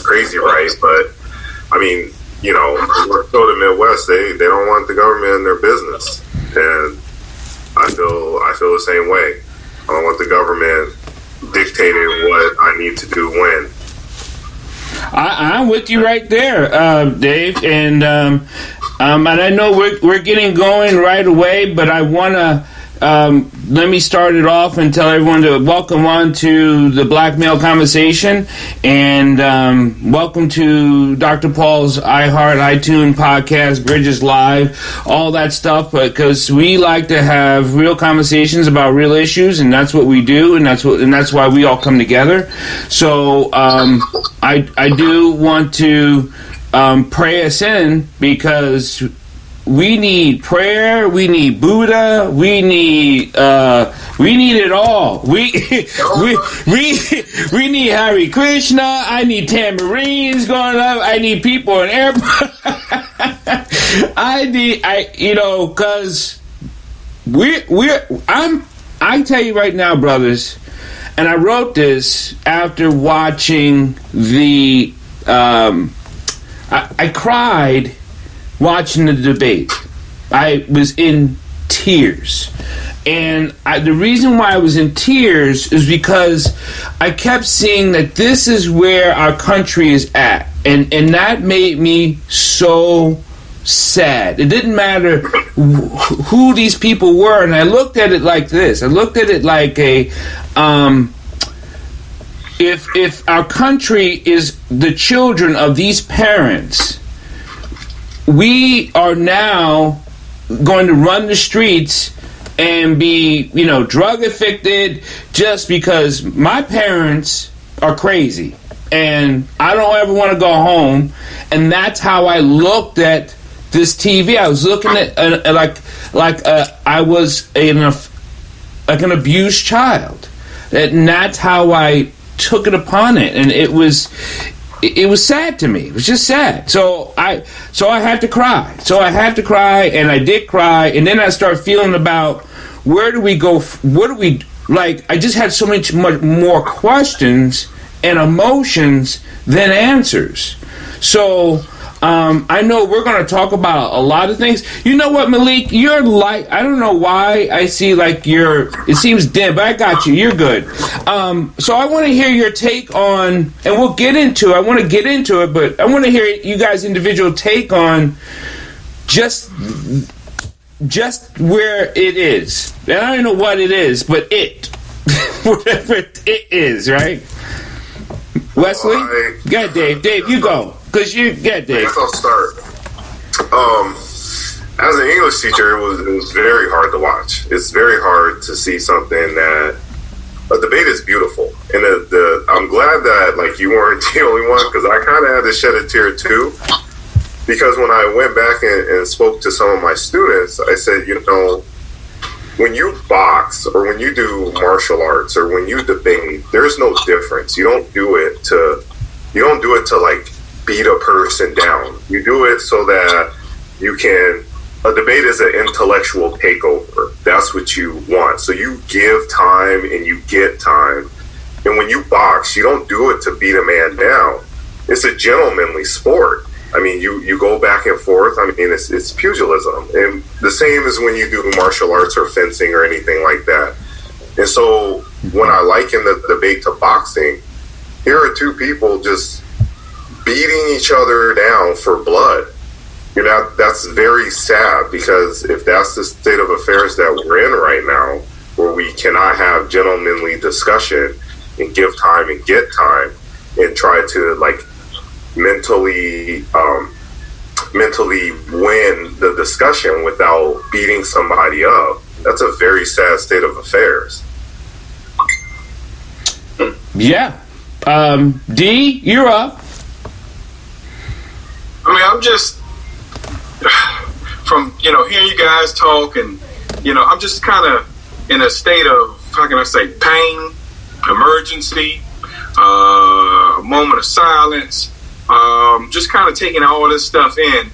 crazy, right? But I mean, you know, we're still the Midwest. They don't want the government in their business, and I feel the same way. I don't want the government dictating what I need to do when. I'm with you right there, Dave, and I know we're getting going right away, but I want to let me start it off and tell everyone to welcome on to the Black Male Conversation, and welcome to Dr. Paul's iTunes podcast, Bridges Live, all that stuff, because we like to have real conversations about real issues, and that's what we do, and that's why we all come together. So I do want to pray us in, because we need prayer. We need Buddha. We need it all. We need Hare Krishna. I need tambourines going up. I need people in airport. Because I tell you right now, brothers, and I wrote this after watching the. I cried watching the debate. I was in tears. And the reason why I was in tears is because I kept seeing that this is where our country is at. And that made me so sad. It didn't matter who these people were. And I looked at it like this. I looked at it like a... If our country is the children of these parents, we are now going to run the streets and be, drug addicted just because my parents are crazy and I don't ever want to go home. And that's how I looked at this TV. I was looking at I was an abused child, and that's how I took it upon it, and it was sad to me. It was just sad. So I had to cry. And I did cry, and then I started feeling about where do we go? What do we like? I just had so much more questions and emotions than answers. So I know we're going to talk about a lot of things. You know what, Malik? You're like, I don't know why I see like it seems dim, but I got you. You're good. So I want to hear your take on, and we'll get into it. I want to get into it, but I want to hear you guys' individual take on just where it is. And I don't know what it is, but whatever it is, right? Wesley? Go ahead, Dave. Dave, you go. Because you get Dave. I guess I'll start. As an English teacher, it was very hard to watch. It's very hard to see something that a debate is beautiful, and I'm glad that like you weren't the only one, because I kind of had to shed a tear too. Because when I went back and spoke to some of my students, I said, when you box or when you do martial arts or when you debate, there's no difference. You don't do it to like beat a person down. You do it so that you can. A debate is an intellectual takeover. That's what you want. So you give time and you get time. And when you box, you don't do it to beat a man down. It's a gentlemanly sport. I mean, you go back and forth. I mean, it's pugilism. And the same as when you do martial arts or fencing or anything like that. And so when I liken the debate to boxing, here are two people just beating each other down for blood. That's very sad, because if that's the state of affairs that we're in right now, where we cannot have gentlemanly discussion and give time and get time and try to like mentally win the discussion without beating somebody up, that's a very sad state of affairs. Yeah. D, you're up. I mean, I'm just from hearing you guys talk, and I'm just kind of in a state of, how can I say, pain, emergency, a moment of silence, just kind of taking all this stuff in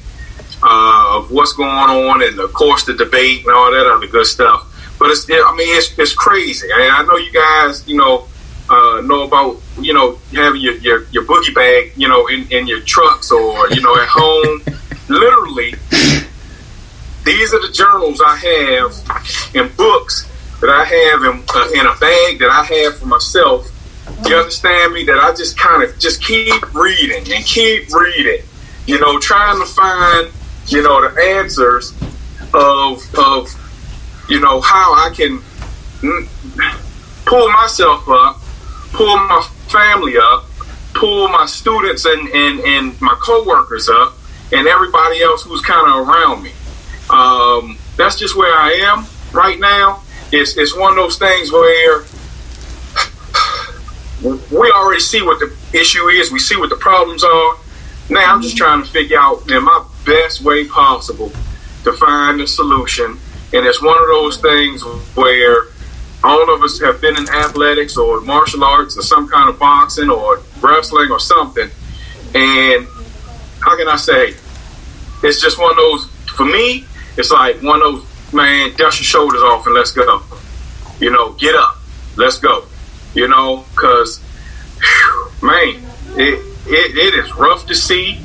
of what's going on, and of course the debate and all that other good stuff. But it's crazy. I know you guys, know about, having your boogie bag, in your trucks or, at home. Literally, these are the journals I have and books that I have in a bag that I have for myself. You understand me? That I just kind of just keep reading and keep reading, trying to find, the answers of how I can pull myself up, pull my family up, pull my students and my coworkers up, and everybody else who's kind of around me. That's just where I am right now. It's one of those things where we already see what the issue is. We see what the problems are. Now I'm just trying to figure out in my best way possible to find a solution. And it's one of those things where all of us have been in athletics or martial arts or some kind of boxing or wrestling or something. And how can I say? It's just one of those, for me, it's like one of those, man, dust your shoulders off and let's go. Get up. Let's go. Because, man, it is rough to see,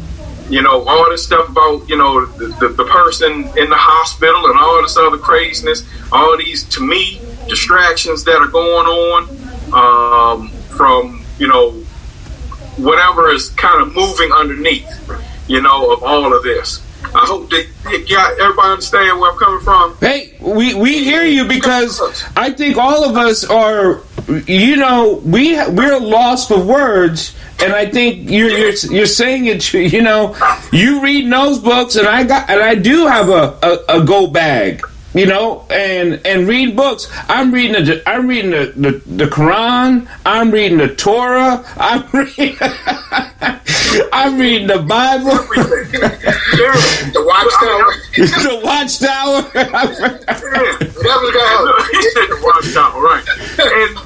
all this stuff about, the person in the hospital and all this other craziness, all these, to me, distractions that are going on from, whatever is kind of moving underneath, of all of this. I hope that everybody understand where I'm coming from. Hey, we hear you, because I think all of us are, we're lost for words, and I think you're saying it. You read those books, and I do have a go bag. And read books. I'm reading the Quran. I'm reading the Torah. I'm reading the Bible. The Watchtower. The Watchtower. The Watchtower, right? And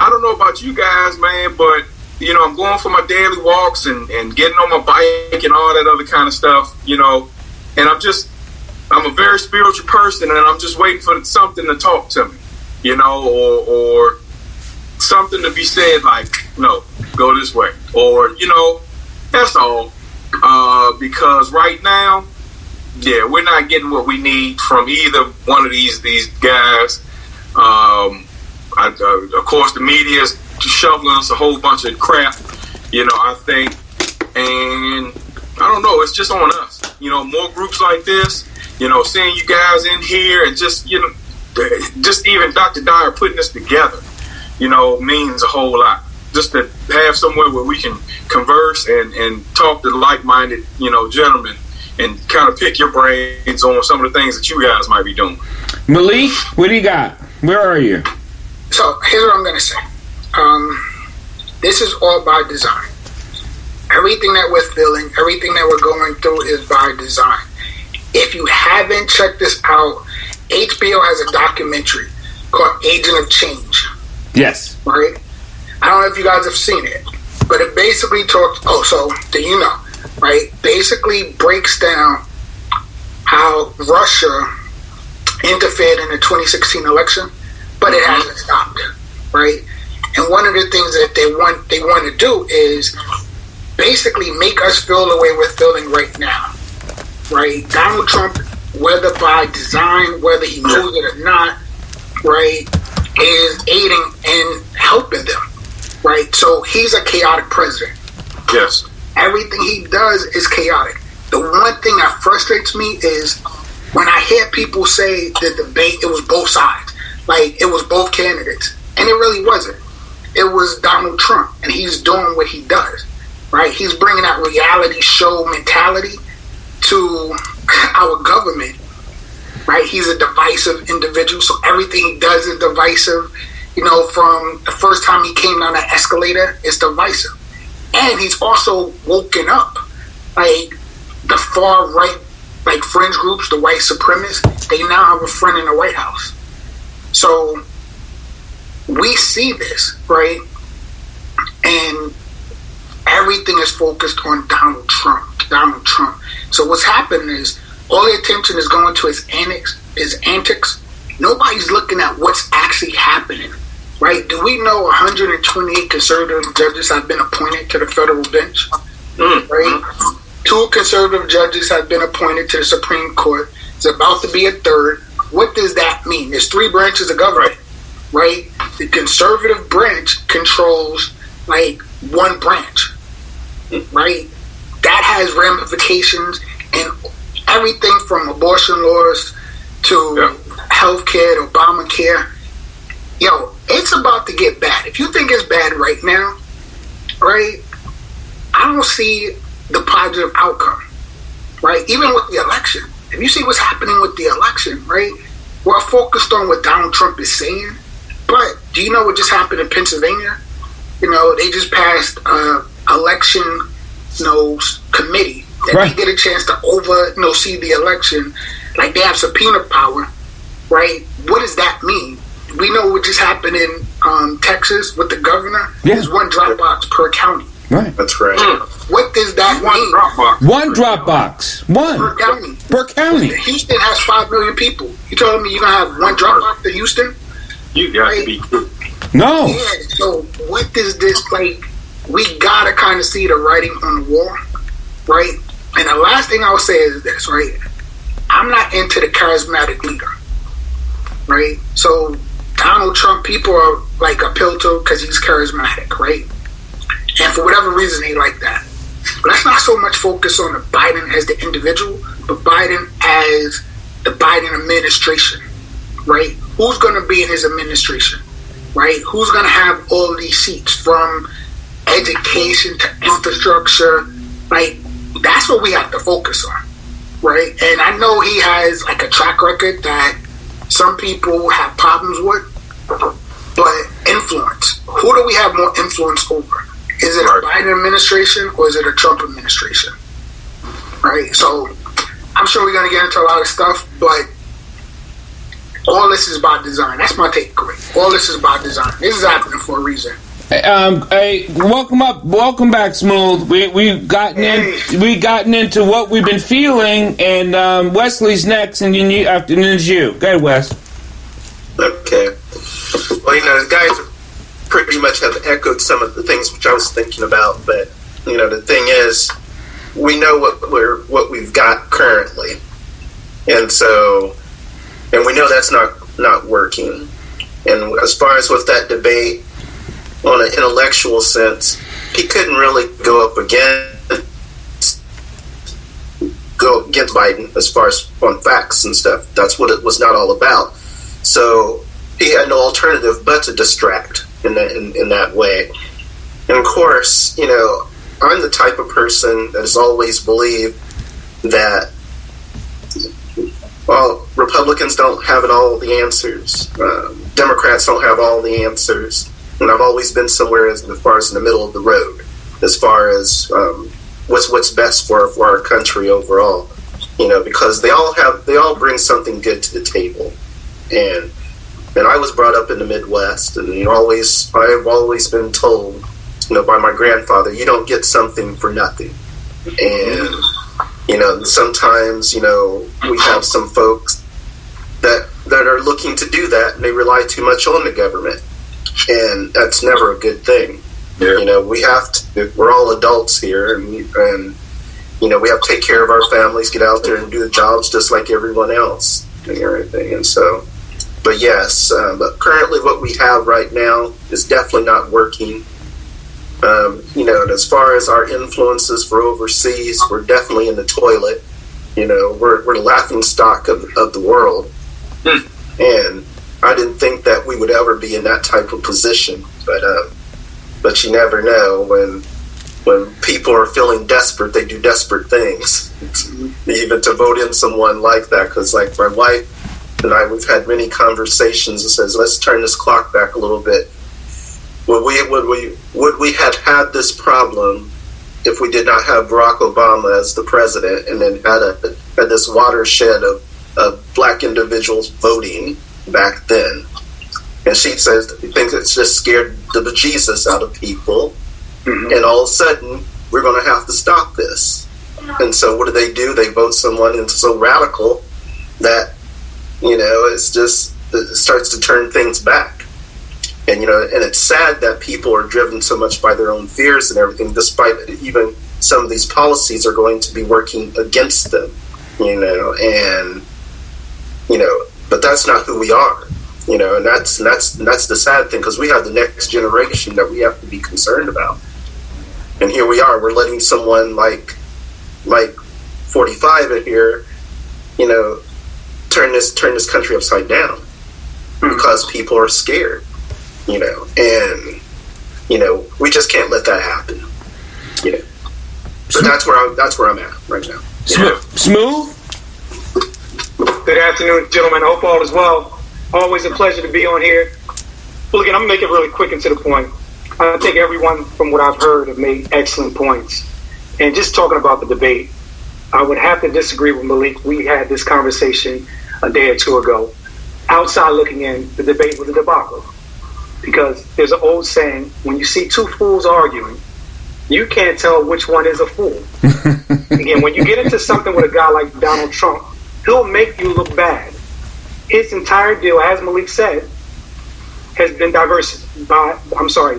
I don't know about you guys, man, but I'm going for my daily walks and getting on my bike and all that other kind of stuff. And I'm a very spiritual person, and I'm just waiting for something to talk to me, or something to be said like, no, go this way, or, that's all. Because right now, we're not getting what we need from either one of these guys. Of course, the media is shoveling us a whole bunch of crap, I think, and I don't know, it's just on us. More groups like this, seeing you guys in here, and just even Dr. Dyer putting this together, means a whole lot. Just to have somewhere where we can converse and talk to like-minded, gentlemen, and kind of pick your brains on some of the things that you guys might be doing. Malik, what do you got? Where are you? So here's what I'm going to say. This is all by design. Everything that we're feeling, everything that we're going through is by design. If you haven't checked this out, HBO has a documentary called Agent of Change. Yes. Right? I don't know if you guys have seen it, but it basically talks, right? Basically breaks down how Russia interfered in the 2016 election, but it hasn't stopped, right? And one of the things that they want to do is basically make us feel the way we're feeling right now, right? Donald Trump, whether by design, whether he knows it or not, right, is aiding and helping them, right? So he's a chaotic president. Yes. Everything he does is chaotic. The one thing that frustrates me is when I hear people say the debate, it was both sides. Like, it was both candidates. And it really wasn't. It was Donald Trump, and he's doing what he does, right? He's bringing that reality show mentality to our government, right? He's a divisive individual, so everything he does is divisive. From the first time he came down that escalator, it's divisive. And he's also woken up. Like, the far right, like, fringe groups, the white supremacists, they now have a friend in the White House. So we see this, right? And everything is focused on Donald Trump. So what's happening is all the attention is going to his antics. Nobody's looking at what's actually happening. right? Do we know 128 conservative judges have been appointed to the federal bench? Right? 2 conservative judges have been appointed to the Supreme Court. It's about to be a 3rd. What does that mean? There's 3 branches of government, right? The conservative branch controls like 1 branch, right? That has ramifications in everything from abortion laws to healthcare, to Obamacare. Yo, it's about to get bad. If you think it's bad right now, right, I don't see the positive outcome, right? Even with the election. If you see what's happening with the election, right, we're focused on what Donald Trump is saying, but do you know what just happened in Pennsylvania? You know, they just passed election, committee that they get a chance to see the election, like they have subpoena power, right? What does that mean? We know what just happened in Texas with the governor. Yeah. There's 1 drop box per county. Right. That's right. What does that mean? One drop box. One. Per county. Houston has 5 million people. You telling me you're going to have 1 drop box in Houston? You got to be true. No. Yeah, so what does this, like, we got to kind of see the writing on the wall, right? And the last thing I'll say is this, right? I'm not into the charismatic leader, right? So Donald Trump, people are, like, appeal to because he's charismatic, right? And for whatever reason, they like that. But let's not so much focus on the Biden as the individual, but Biden as the Biden administration, right? Who's going to be in his administration, right? Who's going to have all these seats, from education to infrastructure? Like, that's what we have to focus on, right? And I know he has, like, a track record that some people have problems with, but influence. Who do we have more influence over? Is it a Biden administration or is it a Trump administration? Right? So I'm sure we're going to get into a lot of stuff, but all this is by design. That's my takeaway. All this is by design. This is happening for a reason. Hey, welcome back, Smooth. We've gotten into what we've been feeling, and Wesley's next, and then it's you. Go ahead, Wes. Okay. Well, the guys pretty much have echoed some of the things which I was thinking about, but the thing is, we know what we've got currently, and we know that's not working. And as far as with that debate, on an intellectual sense, he couldn't really go against Biden as far as on facts and stuff. That's what it was not all about. So he had no alternative but to distract in that way. And of course, I'm the type of person that has always believed that, well, Republicans don't have all the answers. Democrats don't have all the answers. And I've always been somewhere as far as in the middle of the road, as far as what's best for our country overall. Because they all bring something good to the table. And I was brought up in the Midwest, and I have always been told, by my grandfather, you don't get something for nothing. And sometimes we have some folks that are looking to do that, and they rely too much on the government, and that's never a good thing. Yeah. We have to. We're all adults here, and we have to take care of our families, get out there and do the jobs just like everyone else and everything. And so. But yes, but currently what we have right now is definitely not working. As far as our influences for overseas, we're definitely in the toilet. We're the laughing stock of the world. And I didn't think that we would ever be in that type of position. But you never know. When people are feeling desperate, they do desperate things. Even to vote in someone like that, because like my wife and we've had many conversations that says, let's turn this clock back a little bit. Would we have had this problem if we did not have Barack Obama as the president, and then had this watershed of black individuals voting back then? And she says, he thinks it's just scared the bejesus out of people. Mm-hmm. And all of a sudden, we're going to have to stop this. And so what do? They vote someone into so radical that, it starts to turn things back. And and it's sad that people are driven so much by their own fears and everything, despite even some of these policies are going to be working against them. And but that's not who we are. And that's the sad thing, because we have the next generation that we have to be concerned about. And here we are, we're letting someone like 45 in here, turn this country upside down because people are scared, and we just can't let that happen. So that's where I'm at right now. Smooth. Good afternoon, gentlemen. I hope all is well. Always a pleasure to be on here. Well, again, I'm going to make it really quick and to the point. I think everyone, from what I've heard, have made excellent points. And just talking about the debate, I would have to disagree with Malik. We had this conversation a day or two ago. Outside looking in, the debate was a debacle. Because there's an old saying, when you see two fools arguing, you can't tell which one is a fool. Again, when you get into something with a guy like Donald Trump, he'll make you look bad. His entire deal, as Malik said, has been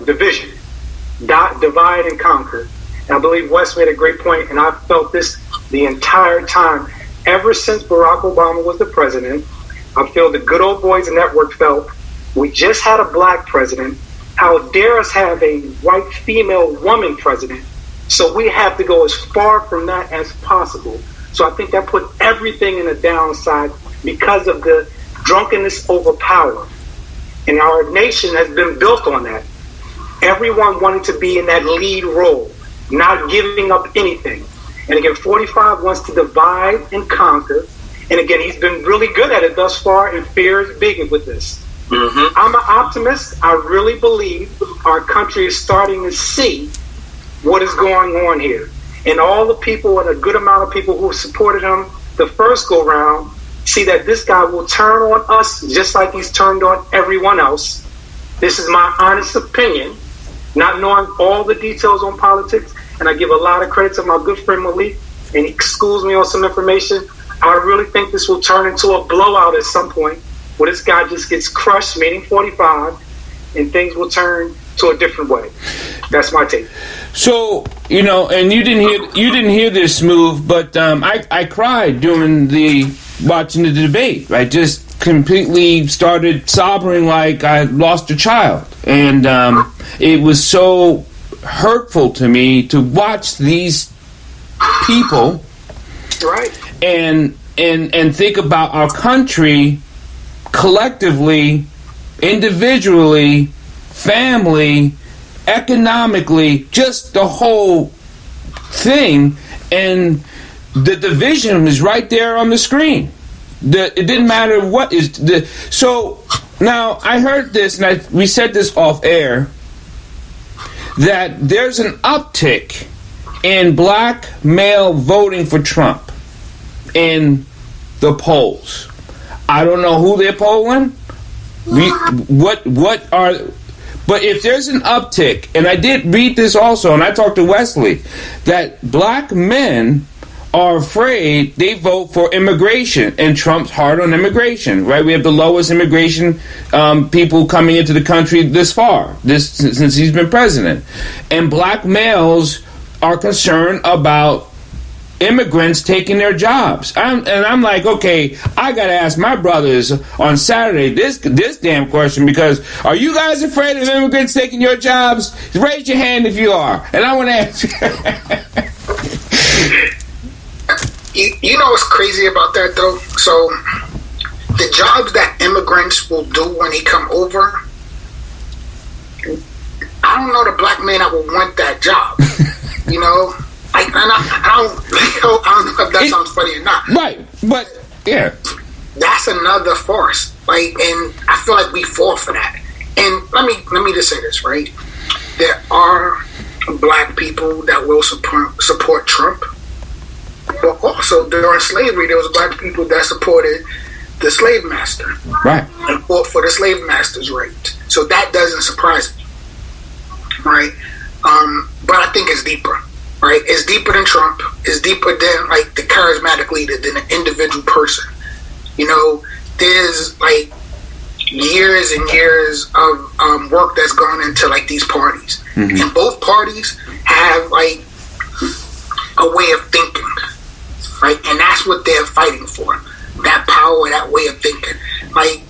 division. Divide and conquer. And I believe Wes made a great point, and I've felt this the entire time. Ever since Barack Obama was the president, I feel the good old boys in network felt we just had a black president. How dare us have a white female woman president? So we have to go as far from that as possible. So I think that put everything in a downside because of the drunkenness over power. And our nation has been built on that. Everyone wanting to be in that lead role, not giving up anything. And again, 45 wants to divide and conquer. And again, he's been really good at it thus far, and fear is big with this. Mm-hmm. I'm an optimist. I really believe our country is starting to see what is going on here. And all the people, and a good amount of people who supported him the first go round, see that this guy will turn on us just like he's turned on everyone else. This is my honest opinion, not knowing all the details on politics. And I give a lot of credit to my good friend Malik, and he schools me on some information. I really think this will turn into a blowout at some point, where this guy just gets crushed, meaning 45, and things will turn to a different way. That's my take. So, and you didn't hear this, Smooth, but I cried during watching the debate. I just completely started sobbing like I lost a child, and it was so hurtful to me to watch these people, right, and think about our country collectively, individually, family, economically, just the whole thing, and the division is right there on the screen. It didn't matter what is the. So now I heard this, and we said this off air, that there's an uptick in black male voting for Trump in the polls. I don't know who they're polling. What are? But if there's an uptick, and I did read this also, and I talked to Wesley, that black men are afraid they vote for immigration, and Trump's hard on immigration, right? We have the lowest immigration people coming into the country since he's been president. And black males are concerned about immigrants taking their jobs. I'm like, okay, I got to ask my brothers on Saturday this damn question, because are you guys afraid of immigrants taking your jobs? Raise your hand if you are. And I want to ask You know what's crazy about that, though? So, the jobs that immigrants will do when they come over, I don't know the black man that will want that job. I don't know if that sounds funny or not. Right, but, yeah. That's another farce. And I feel like we fall for that. And let me just say this, right? There are black people that will support Trump. But also, during slavery, there was black people that supported the slave master. Right. And fought for the slave master's right. So that doesn't surprise me. Right? But I think it's deeper. Right? It's deeper than Trump. It's deeper than, the charismatic leader, than an individual person. There's, years and years of work that's gone into like these parties, and both parties have like a way of thinking, right? And that's what they're fighting for, that power, that way of thinking. Like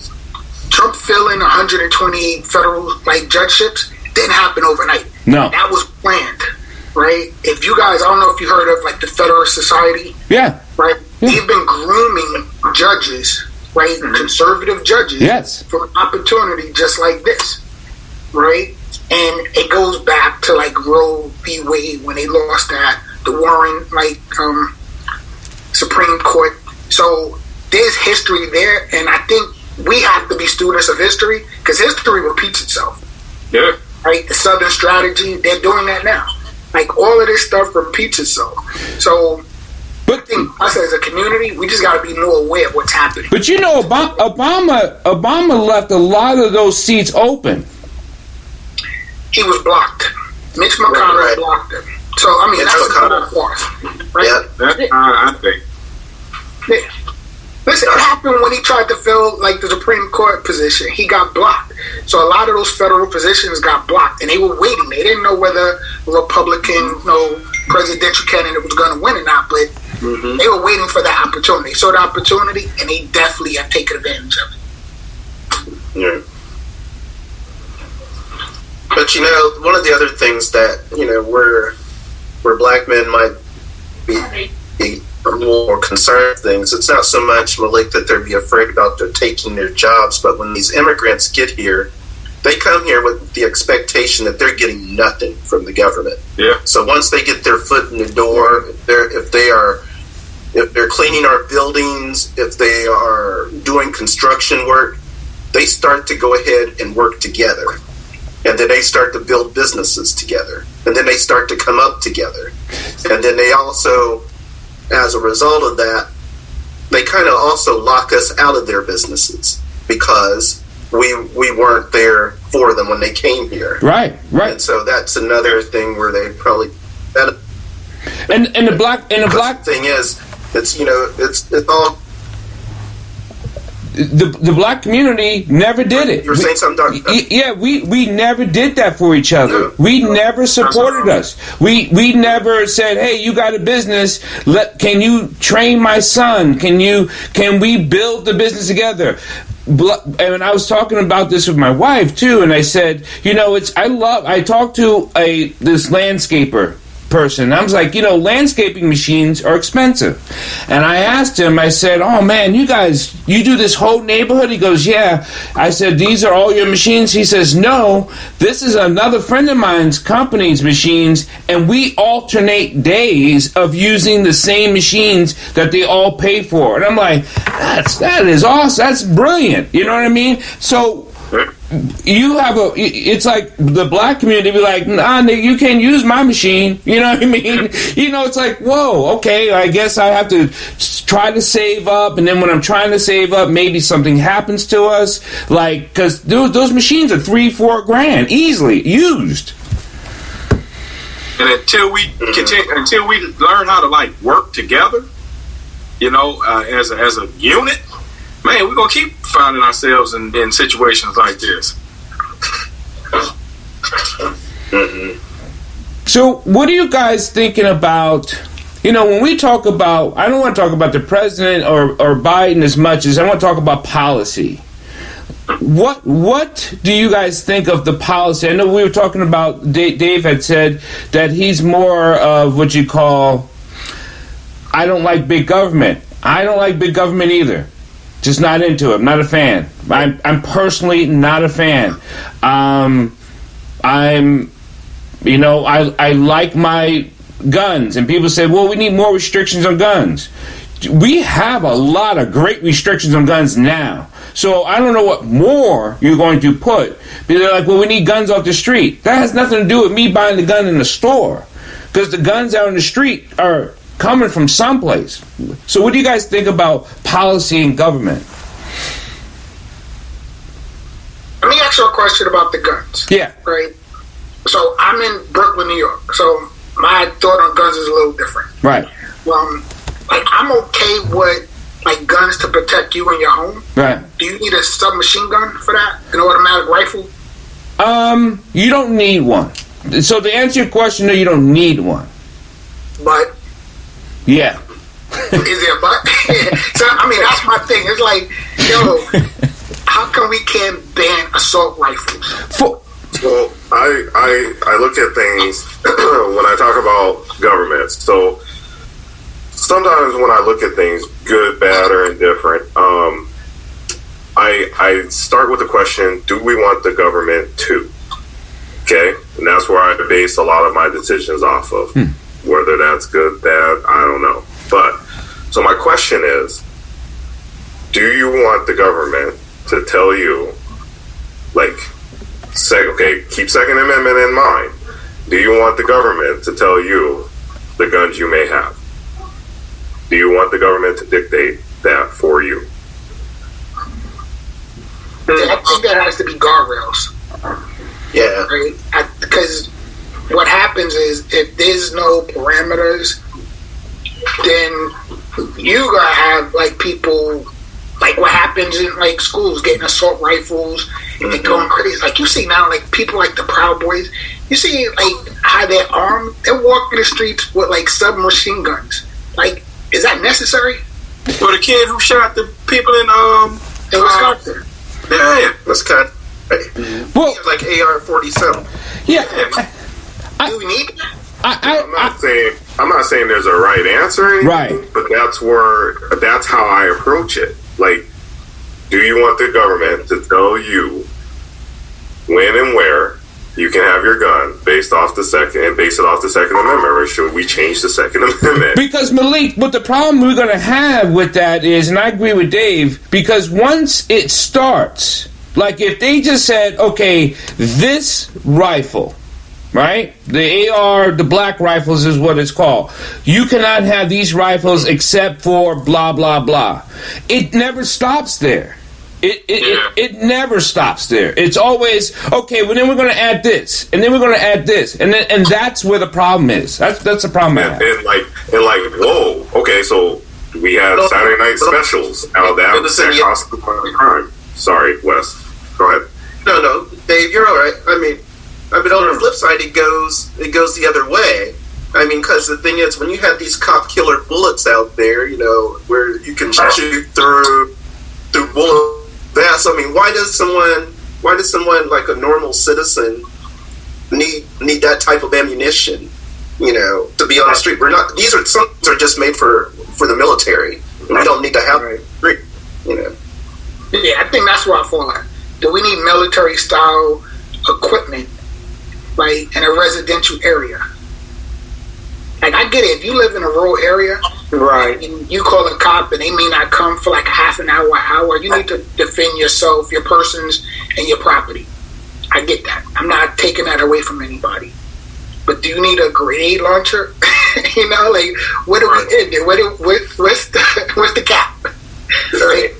Trump filling 128 federal like judgeships didn't happen overnight. No, that was planned, right? If you guys, I don't know if you heard of like the Federalist Society, right? They've been grooming judges, right? Conservative judges, for an opportunity just like this, right? And it goes back to like Roe v. Wade when they lost that, the Warren Supreme Court. So there's history there, and I think we have to be students of history because history repeats itself. Yeah. Right? The Southern strategy, they're doing that now. Like all of this stuff repeats itself. So I think us as a community, we just got to be more aware of what's happening. But you know, Obama left a lot of those seats open. He was blocked. Mitch McConnell blocked him. So I mean, that's another force, right? Yeah, I think. Yeah. Listen, it happened when he tried to fill like the Supreme Court position. He got blocked. So a lot of those federal positions got blocked, and they were waiting. They didn't know whether a Republican, presidential candidate was going to win or not, but they were waiting for that opportunity. So the opportunity, and they definitely have taken advantage of it. Yeah. But one of the other things that where black men might be more concerned things, it's not so much, Malik, that they'd be afraid about their taking their jobs, but when these immigrants get here, they come here with the expectation that they're getting nothing from the government. Yeah. So once they get their foot in the door, if they're cleaning our buildings, if they are doing construction work, they start to go ahead and work together. And then they start to build businesses together. And then they start to come up together. And then they also, as a result of that, they kind of also lock us out of their businesses because we weren't there for them when they came here. Right. And so that's another thing where they probably and the black thing is, it's all. The black community never did it. You were saying something, Doc? Yeah, we never did that for each other. No. We never supported us. We never said, "Hey, you got a business. Can you train my son? Can we build the business together?" And I was talking about this with my wife too, and I said, I talked to this landscaper person. I was like, landscaping machines are expensive. And I asked him, I said, "Oh man, you do this whole neighborhood?" He goes, "Yeah." I said, "These are all your machines?" He says, "No, this is another friend of mine's company's machines, and we alternate days of using the same machines that they all pay for." And I'm like, that is awesome. That's brilliant. You know what I mean? So it's like the black community be like, "Nah, nigga, you can't use my machine." You know what I mean? It's like, whoa, okay, I guess I have to try to save up, and then when I'm trying to save up, maybe something happens to us, like, because those machines are $3-4 grand easily used. And until we learn how to work together, as a unit, man, we're going to keep finding ourselves in situations like this. So what are you guys thinking about, when we talk about, I don't want to talk about the president or Biden as much as I want to talk about policy. What do you guys think of the policy? I know we were talking about, Dave had said that he's more of what you call, I don't like big government. I don't like big government either. Just not into it. I'm not a fan. I'm personally not a fan. I like my guns, and people say, "Well, we need more restrictions on guns." We have a lot of great restrictions on guns now. So I don't know what more you're going to put. But they're like, "Well, we need guns off the street." That has nothing to do with me buying the gun in the store, because the guns out in the street are coming from someplace. So what do you guys think about policy and government? Let me ask you a question about the guns. Yeah. Right? So I'm in Brooklyn, New York. So my thought on guns is a little different. Right. I'm okay with like guns to protect you in your home. Right. Do you need a submachine gun for that? An automatic rifle? You don't need one. So to answer your question, no, you don't need one. But yeah. Is there a but? So I mean, that's my thing. It's like, yo, how come we can't ban assault rifles? Well, I look at things when I talk about governments. So sometimes when I look at things, good, bad, or indifferent, I start with the question: do we want the government to? Okay, and that's where I base a lot of my decisions off of. Whether that's good, bad, I don't know. But so my question is: do you want the government to tell you, like, keep Second Amendment in mind. Do you want the government to tell you the guns you may have? Do you want the government to dictate that for you? I think there has to be guardrails. Yeah. Right? Because what happens is if there's no parameters, then you gotta have like people, like what happens in like schools getting assault rifles and going crazy. Like you see now, like people like the Proud Boys. You see like how they're armed. They're walking the streets with like submachine guns. Like, is that necessary? For the kid who shot the people in Wisconsin. Yeah, Wisconsin. Well, Like AR-47. yeah. Do we need? I'm not saying there's a right answer, or anything, Right. But that's how I approach it. Like, do you want the government to tell you when and where you can have your gun base it off the Second Amendment, or should we change the Second Amendment? Because Malik, what the problem we're going to have with that is, and I agree with Dave, because once it starts, like if they just said, okay, this rifle, right? The AR, the black rifles is what it's called. You cannot have these rifles except for blah, blah, blah. It never stops there. It never stops there. It's always, okay, well then we're going to add this, and then we're going to add this, and that's where the problem is. That's the problem I have. And like, whoa, okay, so we have Saturday night specials out there. That cost a lot of crime. Sorry, Wes. Go ahead. No, Dave, you're all right. I mean, on the flip side, it goes the other way. I mean, because the thing is, when you have these cop killer bullets out there, you know, where you can shoot through bullet vests. I mean, why does someone like a normal citizen need that type of ammunition? You know, to be on the street. Some are just made for the military. We don't need to have it. You know. Yeah, I think that's where I fall at. Do we need military style equipment, like in a residential area? Like, I get it. If you live in a rural area, Right. and you call a cop and they may not come for like a half an hour, you need to defend yourself, your persons, and your property. I get that. I'm not taking that away from anybody. But do you need a grenade launcher? You know, like, what do we do? What's the cap? Right?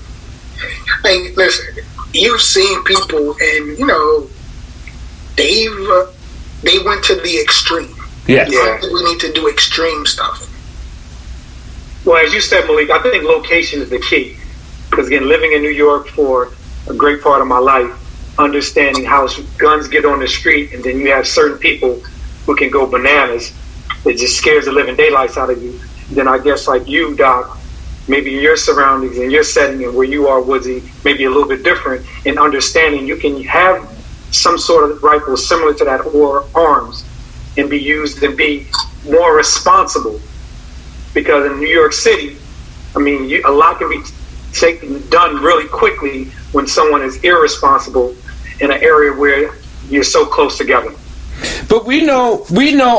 Like, listen, you've seen people, and you know, they went to the extreme. Yes. I think we need to do extreme stuff. Well, as you said, Malik, I think location is the key. Because again, living in New York for a great part of my life, understanding how guns get on the street, and then you have certain people who can go bananas, it just scares the living daylights out of you. Then I guess like you, Doc, maybe in your surroundings, in your setting, and where you are, Woodsy, maybe a little bit different in understanding you can have some sort of rifle similar to that or arms and be used and be more responsible. Because in New York City, I mean, a lot can be done really quickly when someone is irresponsible in an area where you're so close together. But we know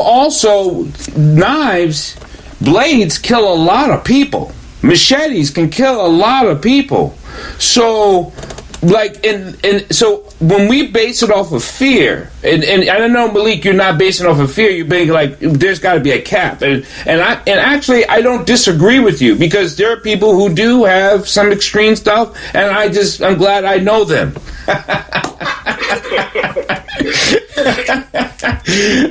also knives, blades kill a lot of people. Machetes can kill a lot of people. So, like, so when we base it off of fear, and I don't know, Malik, you're not basing it off of fear. You're being like, there's got to be a cap, and actually, I don't disagree with you, because there are people who do have some extreme stuff, and I'm glad I know them.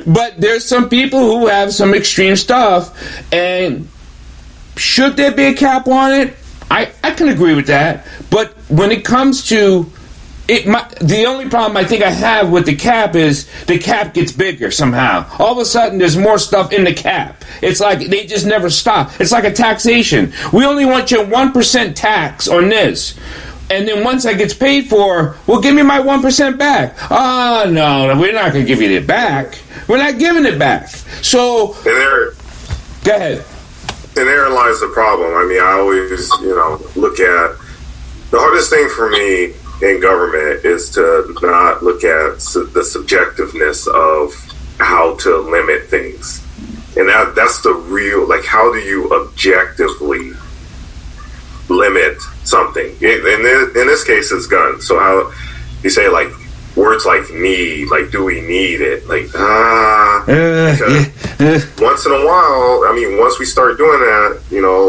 But there's some people who have some extreme stuff, and should there be a cap on it? I can agree with that. But when it comes to the only problem I think I have with the cap is the cap gets bigger somehow. All of a sudden, there's more stuff in the cap. It's like they just never stop. It's like a taxation. We only want your 1% tax on this. And then once that gets paid for, well, give me my 1% back. Oh, no, we're not going to give you it back. We're not giving it back. So, go ahead. And therein lies the problem. I mean, I always, look at the hardest thing for me in government is to not look at the subjectiveness of how to limit things. And that's the real, like, how do you objectively limit something? In this case, it's guns. So how you say, like, words like need, like, do we need it? Like, once in a while, I mean, once we start doing that,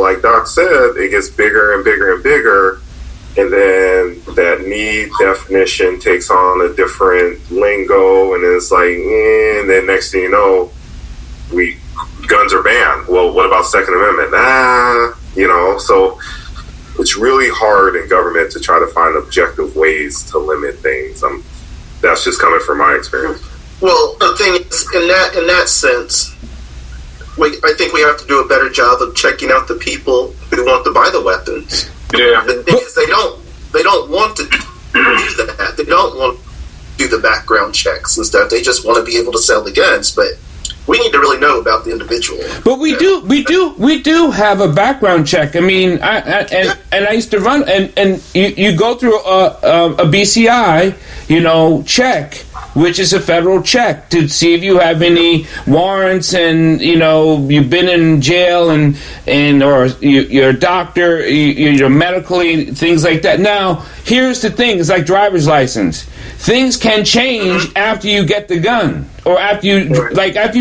like Doc said, it gets bigger and bigger and bigger. And then that need definition takes on a different lingo, and it's like, and then next thing you know, guns are banned. Well, what about Second Amendment? So it's really hard in government to try to find objective ways to limit things. That's just coming from my experience. Well, the thing is, in that sense, I think we have to do a better job of checking out the people who want to buy the weapons. Yeah, the thing is, they don't want to do that. They don't want to do the background checks and stuff. They just want to be able to sell the guns. But we need to really know about the individual. But we do have a background check. I mean, I used to run, and you go through a BCI, check, which is a federal check to see if you have any warrants, and you've been in jail, and or you're a doctor, you're medically, things like that. Now, here's the thing: it's like driver's license. Things can change after you get the gun, or after you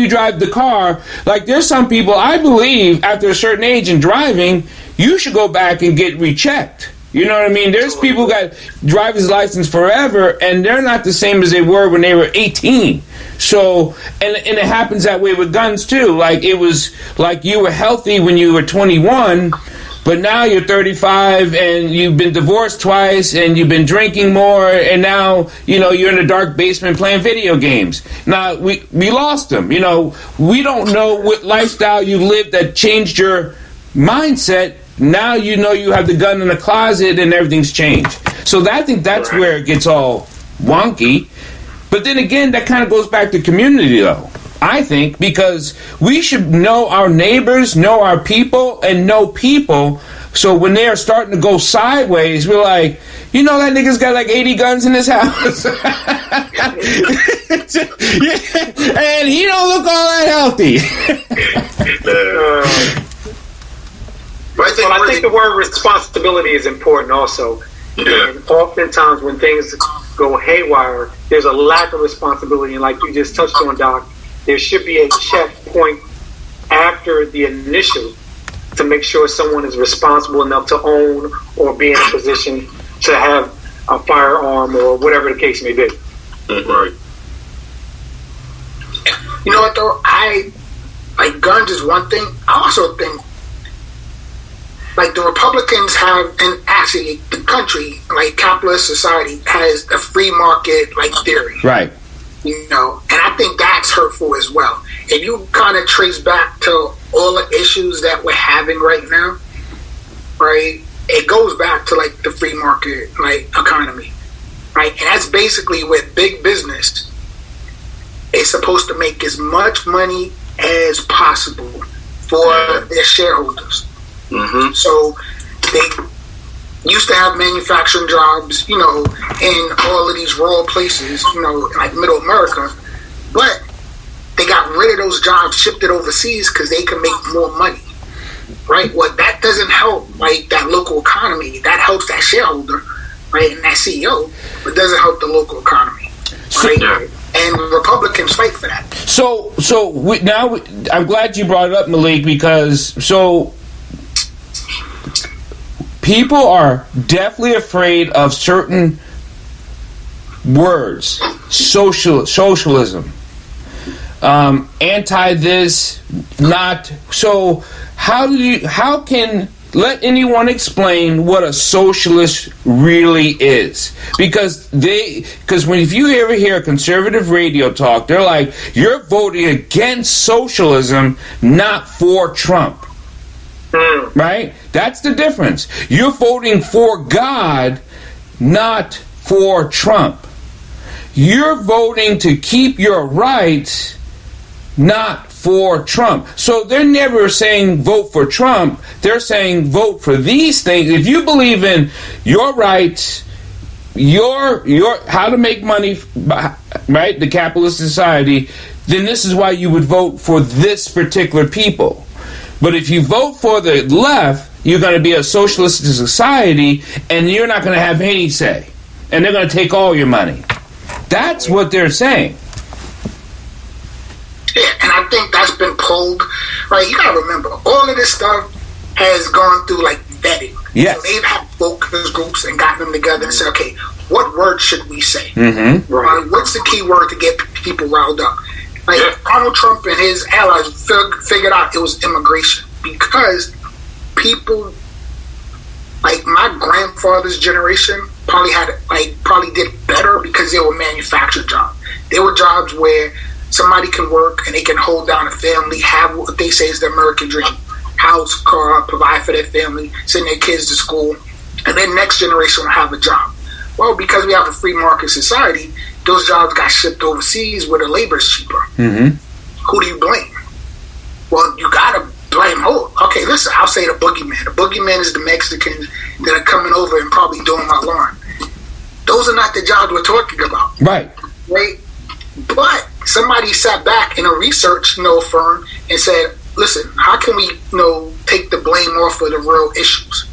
drive the car. Like, there's some people, I believe, after a certain age in driving, you should go back and get rechecked. You know what I mean? There's people who got driver's license forever, and they're not the same as they were when they were 18. So, and it happens that way with guns too. Like, it was like you were healthy when you were 21, but now you're 35 and you've been divorced twice and you've been drinking more, and now, you're in a dark basement playing video games. Now, we lost them. We don't know what lifestyle you lived that changed your mindset. Now you have the gun in the closet and everything's changed. So I think that's where it gets all wonky. But then again, that kind of goes back to community, though. I think, because we should know our neighbors, know our people, and know people. So when they are starting to go sideways, we're like, that nigga's got like 80 guns in his house. And he don't look all that healthy. I think the word responsibility is important also. Yeah. And oftentimes when things go haywire, there's a lack of responsibility. And like you just touched on, Doc, there should be a checkpoint after the initial to make sure someone is responsible enough to own or be in a position to have a firearm or whatever the case may be. Right. You know what, though? Guns is one thing. I also think, like, the Republicans have, and actually the country, like, capitalist society has a free market, like, theory. Right. And I think that's hurtful as well. If you kind of trace back to all the issues that we're having right now, right, it goes back to, like, the free market, like, economy, right? And that's basically where big business is supposed to make as much money as possible for their shareholders. Mm-hmm. So they used to have manufacturing jobs, in all of these rural places, like middle America, but they got rid of those jobs, shipped it overseas because they can make more money, right? Well, that doesn't help, like, that local economy. That helps that shareholder, right, and that CEO, but doesn't help the local economy, right? And Republicans fight for that. So now I'm glad you brought it up, Malik, because people are definitely afraid of certain words. Socialism, anti this, not. So how can let anyone explain what a socialist really is, because if you ever hear conservative radio talk, they're like, you're voting against socialism, not for Trump. Right? That's the difference. You're voting for God, not for Trump. You're voting to keep your rights, not for Trump. So they're never saying vote for Trump. They're saying vote for these things. If you believe in your rights, your how to make money, right, the capitalist society, then this is why you would vote for this particular people. But if you vote for the left, you're going to be a socialist society, and you're not going to have any say. And they're going to take all your money. That's what they're saying. Yeah, and I think that's been pulled, right? You got to remember, all of this stuff has gone through, like, vetting. Yes. So they've had focus groups and gotten them together and said, okay, what word should we say? Mm-hmm. Right. What's the key word to get people riled up? Like, Donald Trump and his allies figured out it was immigration, because people, like my grandfather's generation, probably did better because they were manufactured jobs. They were jobs where somebody can work and they can hold down a family, have what they say is the American dream: house, car, provide for their family, send their kids to school, and then next generation will have a job. Well, because we have a free market society, those jobs got shipped overseas where the labor is cheaper. Mm-hmm. Who do you blame? Well, you gotta blame who? Okay, listen, I'll say the boogeyman. The boogeyman is the Mexicans that are coming over and probably doing my lawn. Those are not the jobs we're talking about. Right. Right? But somebody sat back in a research firm and said, listen, how can we take the blame off of the real issues?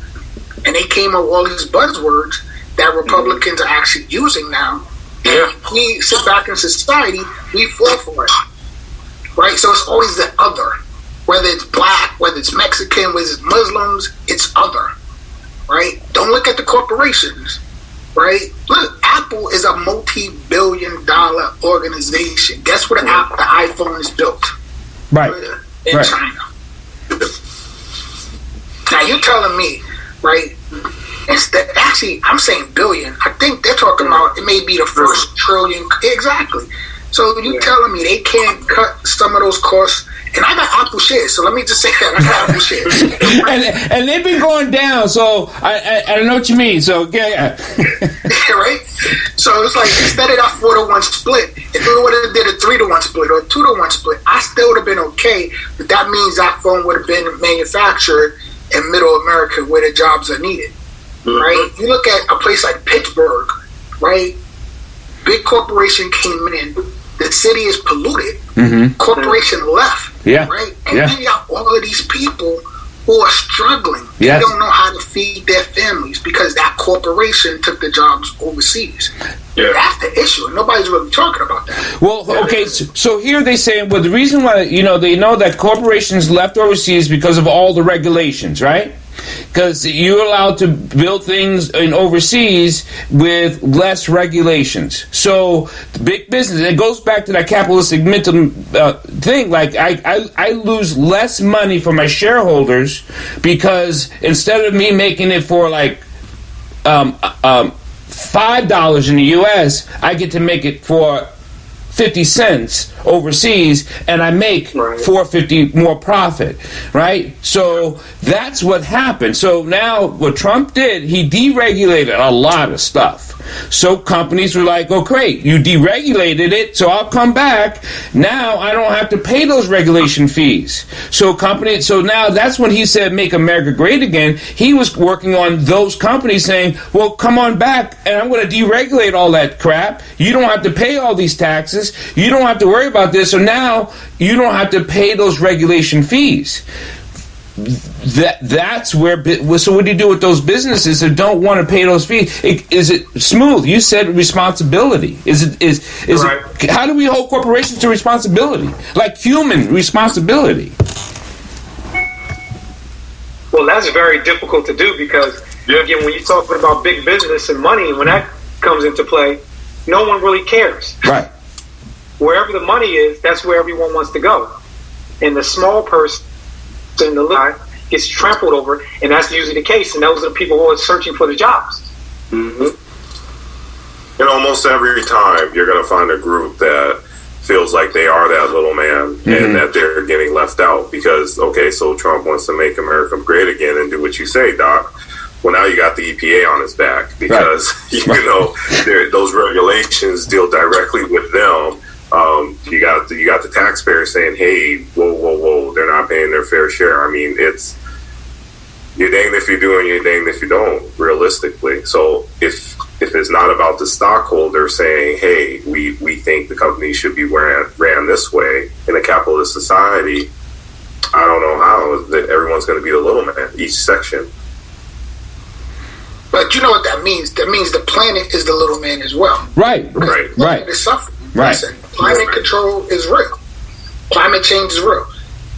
And they came up with all these buzzwords that Republicans are actually using now. And we sit back in society, we fall for it. Right? So it's always the other. Whether it's black, whether it's Mexican, whether it's Muslims, it's other. Right? Don't look at the corporations. Right? Look, Apple is a multi-billion-dollar organization. Guess where the iPhone is built? Right. In China. Now you're telling me, right? Actually, I'm saying billion. I think they're talking about it may be the first trillion. Exactly. So you telling me they can't cut some of those costs? And I got Apple shares, so let me just say that I got Apple shares. and they've been going down, so I know what you mean. So yeah. Right. So it's like, instead of that 4-to-1 split, if we would have did a 3-to-1 split or a 2-to-1 split, I still would have been okay. But that means that phone would have been manufactured in Middle America where the jobs are needed. Mm-hmm. Right? You look at a place like Pittsburgh, right? Big corporation came in. The city is polluted. Mm-hmm. Corporation left. Yeah. Right? And then you have all of these people who are struggling. Yes. They don't know how to feed their families because that corporation took the jobs overseas. Yeah. That's the issue, and nobody's really talking about that. Well, okay, so here they say, well, the reason why, they know that corporations left overseas because of all the regulations, right? Because you're allowed to build things in overseas with less regulations. So big business, it goes back to that capitalistic mental thing. Like I lose less money for my shareholders because instead of me making it for like $5 in the U.S., I get to make it for 50 cents overseas, and I make $4.50 more profit, right? So that's what happened. So now what Trump did, he deregulated a lot of stuff. So companies were like, oh, great, you deregulated it, so I'll come back. Now I don't have to pay those regulation fees. So now that's when he said, make America great again. He was working on those companies saying, well, come on back, and I'm going to deregulate all that crap. You don't have to pay all these taxes. You don't have to worry about this. So now you don't have to pay those regulation fees. That's where. So what do you do with those businesses that don't want to pay those fees? Is it smooth? You said responsibility. Is it? How do we hold corporations to responsibility, like human responsibility? Well, that's very difficult to do because again, when you're talking about big business and money, when that comes into play, no one really cares. Right. Wherever the money is, that's where everyone wants to go. And the small person, the little guy, gets trampled over, and that's usually the case. And those are the people who are searching for the jobs. Mm-hmm. And almost every time you're going to find a group that feels like they are that little man and that they're getting left out because, okay, so Trump wants to make America great again and do what you say, Doc. Well, now you got the EPA on his back because, those regulations deal directly with them. You got the taxpayers saying, hey, whoa, they're not paying their fair share. I mean, you're danged if you do and you're danged if you don't, realistically. So if it's not about the stockholder saying, hey, we think the company should be ran this way in a capitalist society, I don't know how that everyone's going to be the little man, each section. But you know what that means? That means the planet is the little man as well. Right. The planet is suffering. Right. Listen, climate control is real. Climate change is real.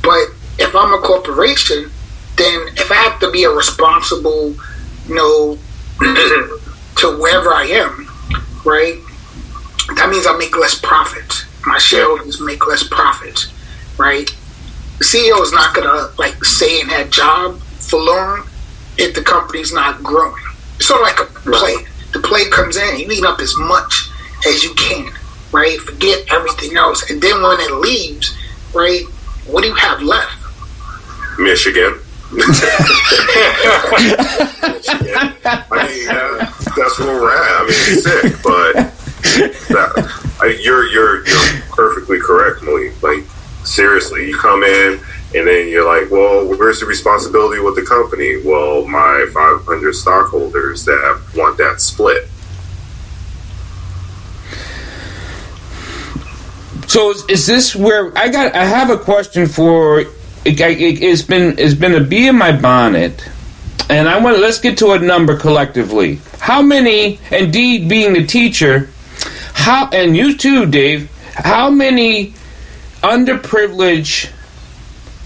But if I'm a corporation, then if I have to be a responsible, to wherever I am, right? That means I make less profits. My shareholders make less profits, right? The CEO is not gonna stay in that job for long if the company's not growing. It's sort of like a plate. The plate comes in, you eat up as much as you can, right? Forget everything else, and then when it leaves, right? What do you have left? Michigan. I mean, that's where we're at. I mean, it's sick, but you're perfectly correct, Malik. Like, seriously, you come in and then you're like, well, where's the responsibility with the company? Well, my 500 stockholders that want that split. So is this where I have a question for? It's been a bee in my bonnet, and let's get to a number collectively. How many, and Dee being the teacher, and you too, Dave, how many underprivileged,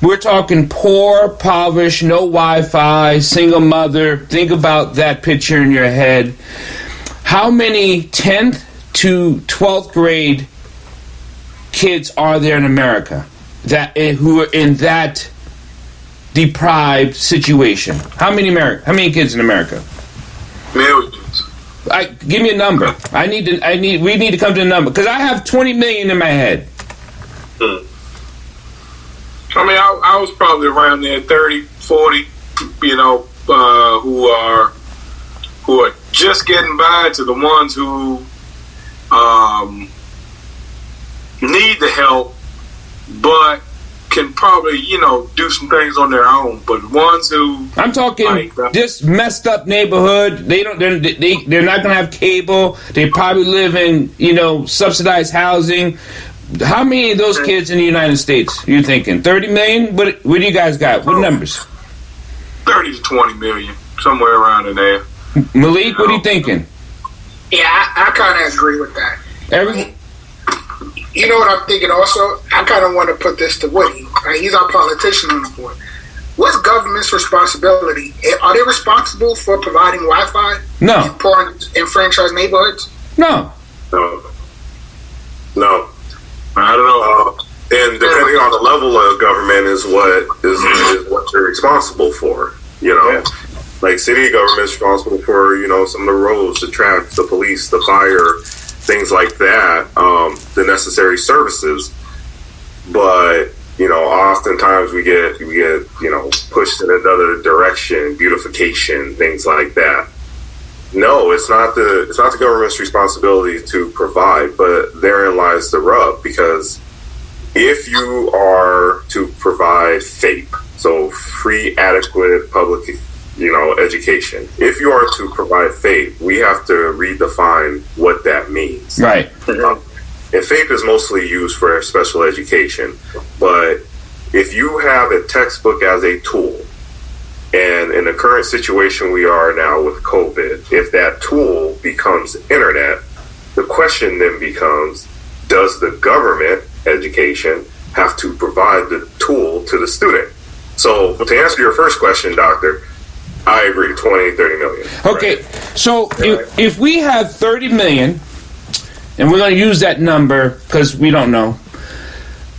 we're talking poor, impoverished, no Wi-Fi, single mother, think about that picture in your head. How many 10th to 12th grade kids are there in America who are in that deprived situation? How many kids in America? Millions. Give me a number. We need to come to a number because I have 20 million in my head. I mean, I was probably around there 30, 40, who are just getting by, to the ones who need the help, but can probably, do some things on their own. But ones who I'm talking this messed up neighborhood, they're not gonna have cable. They probably live in subsidized housing. How many of those kids in the United States are you thinking? 30 million? What do you guys got? What numbers? 30 to 20 million, somewhere around in there. Malik, what are you thinking? Yeah, I kind of agree with that. You know what I'm thinking also? I kind of want to put this to Woody. Right? He's our politician on the board. What's government's responsibility? Are they responsible for providing Wi-Fi No. in poor and enfranchised neighborhoods? No. I don't know. And depending on the level of government is what they're responsible for. Like city government is responsible for some of the roads, the traffic, the police, the fire, things like that, the necessary services. But oftentimes we get pushed in another direction, beautification, things like that. No, it's not the government's responsibility to provide, but therein lies the rub, because if you are to provide FAPE, so free, adequate public, education, if you are to provide FAPE, we have to redefine what that means. Right. And FAPE is mostly used for special education, but if you have a textbook as a tool, and in the current situation we are now with COVID, if that tool becomes internet, the question then becomes, does the government education have to provide the tool to the student? So to answer your first question, Doctor, I agree, 20, 30 million. Okay, right? so if we have 30 million, and we're going to use that number because we don't know,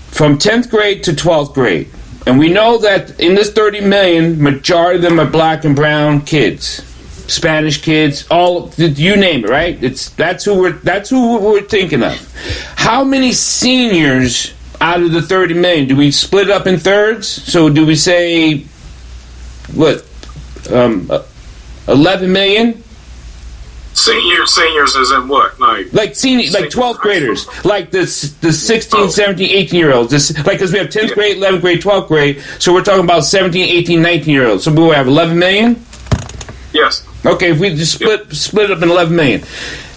from 10th grade to 12th grade, And we know that in this 30 million, majority of them are black and brown kids, Spanish kids, all you name it, right? That's who we're thinking of. How many seniors out of the 30 million do we split up in thirds? So do we say 11 million? Seniors is in what? Like senior, like 12th graders, like the 16, 17, 18-year-olds. Because we have 10th grade, 11th grade, 12th grade, so we're talking about 17, 18, 19-year-olds. So we have 11 million? Yes. Okay, if we just split up in 11 million.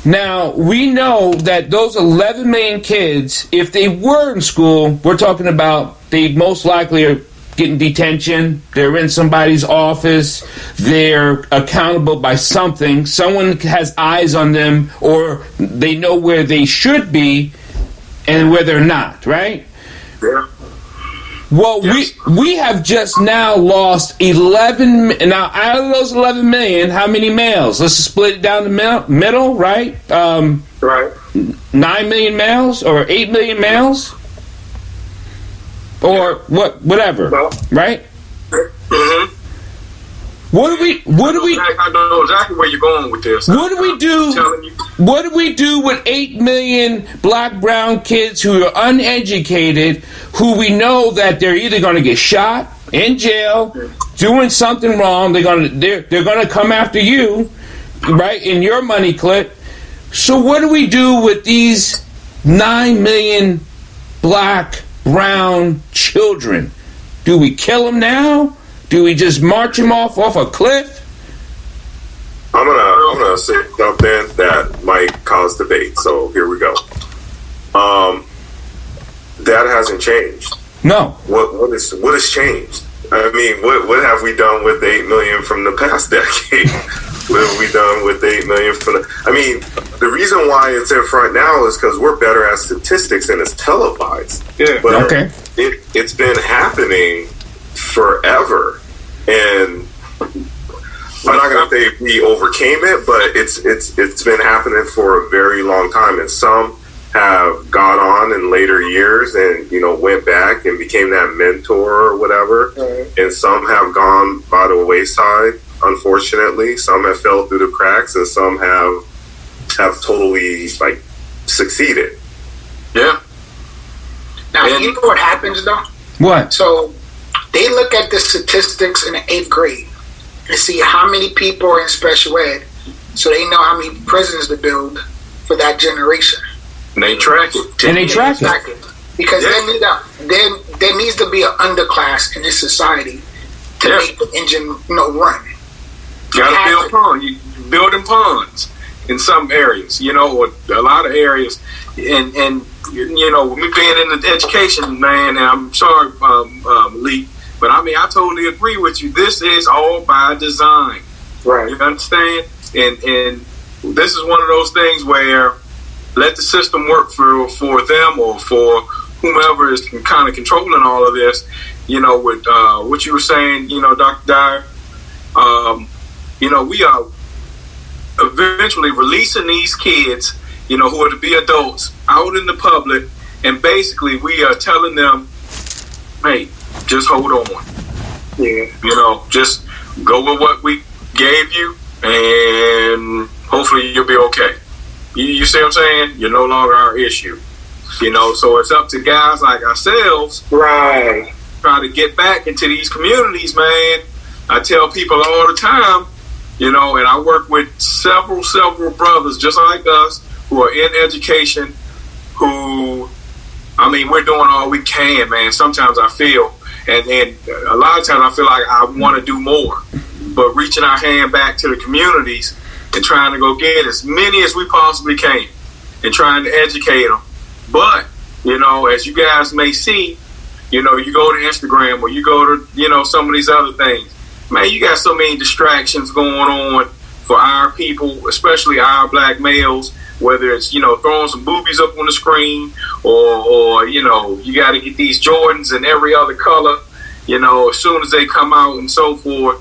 Now, we know that those 11 million kids, if they were in school, we're talking about they most likely are getting detention, they're in somebody's office, they're accountable by something, someone has eyes on them, or they know where they should be and where they're not, right? Yeah. Well, yes. we have just now lost 11. Now, out of those 11 million, how many males? Let's just split it down the middle, right? Right. 9 million males or 8 million males? Or whatever, well, right? Mm-hmm. What do we? I know exactly where you're going with this. What do we do? What do we do with 8 million black, brown kids who are uneducated, who we know that they're either going to get shot, in jail, doing something wrong? They're gonna come after you, right? In your money clip. So what do we do with these 9 million black, brown children? Do we kill them now? Do we just march them off a cliff? I'm gonna say something that might cause debate. So here we go. That hasn't changed. No. What has changed? I mean, what have we done with 8 million from the past decade? What have we done with 8 million from the? I mean, the reason why it's in front now is because we're better at statistics and it's televised. Yeah. But okay. It's been happening forever, and I'm not going to say we overcame it, but it's been happening for a very long time, and some have got on in later years and went back and became that mentor or whatever, and some have gone by the wayside. Unfortunately, some have fell through the cracks, and some have totally succeeded. Yeah. Now, you know what happens though? What? So they look at the statistics in the 8th grade and see how many people are in special ed, so they know how many prisons to build for that generation. And they track it. And they track it. Because there needs to be an underclass in this society to make the engine run. You got to build ponds. You building ponds in some areas, or a lot of areas, and with me being in the education, man, and I'm sorry, Lee, but I mean, I totally agree with you. This is all by design. Right. You understand? And this is one of those things where let the system work for them or for whomever is kind of controlling all of this. With what you were saying, Dr. Dyer, we are eventually releasing these kids, who are to be adults out in the public, and basically we are telling them, hey, just hold on. Yeah. Just go with what we gave you, and hopefully you'll be okay. You see what I'm saying? You're no longer our issue. So it's up to guys like ourselves, right, try to get back into these communities, man. I tell people all the time, and I work with several brothers just like us who are in education, who, I mean, we're doing all we can, man. Sometimes I feel, and a lot of times I feel like I want to do more, but reaching our hand back to the communities and trying to go get as many as we possibly can and trying to educate them. But, as you guys may see, you go to Instagram or you go to, some of these other things. Man, you got so many distractions going on for our people, especially our black males, whether it's, throwing some boobies up on the screen or you got to get these Jordans in every other color, as soon as they come out and so forth.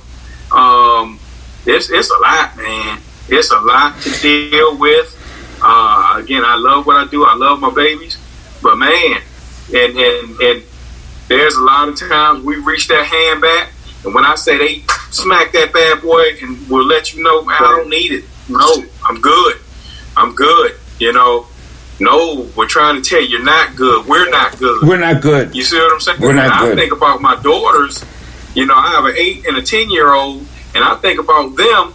It's a lot, man. It's a lot to deal with. Again, I love what I do. I love my babies. But, man, and there's a lot of times we reach that hand back, and when I say they smack that bad boy and we'll let you know, man, I don't need it. No, I'm good. No, we're trying to tell you you're not good. We're not good. We're not good. You see what I'm saying? We're not good. I think about my daughters. I have an 8 and a 10-year-old, and I think about them.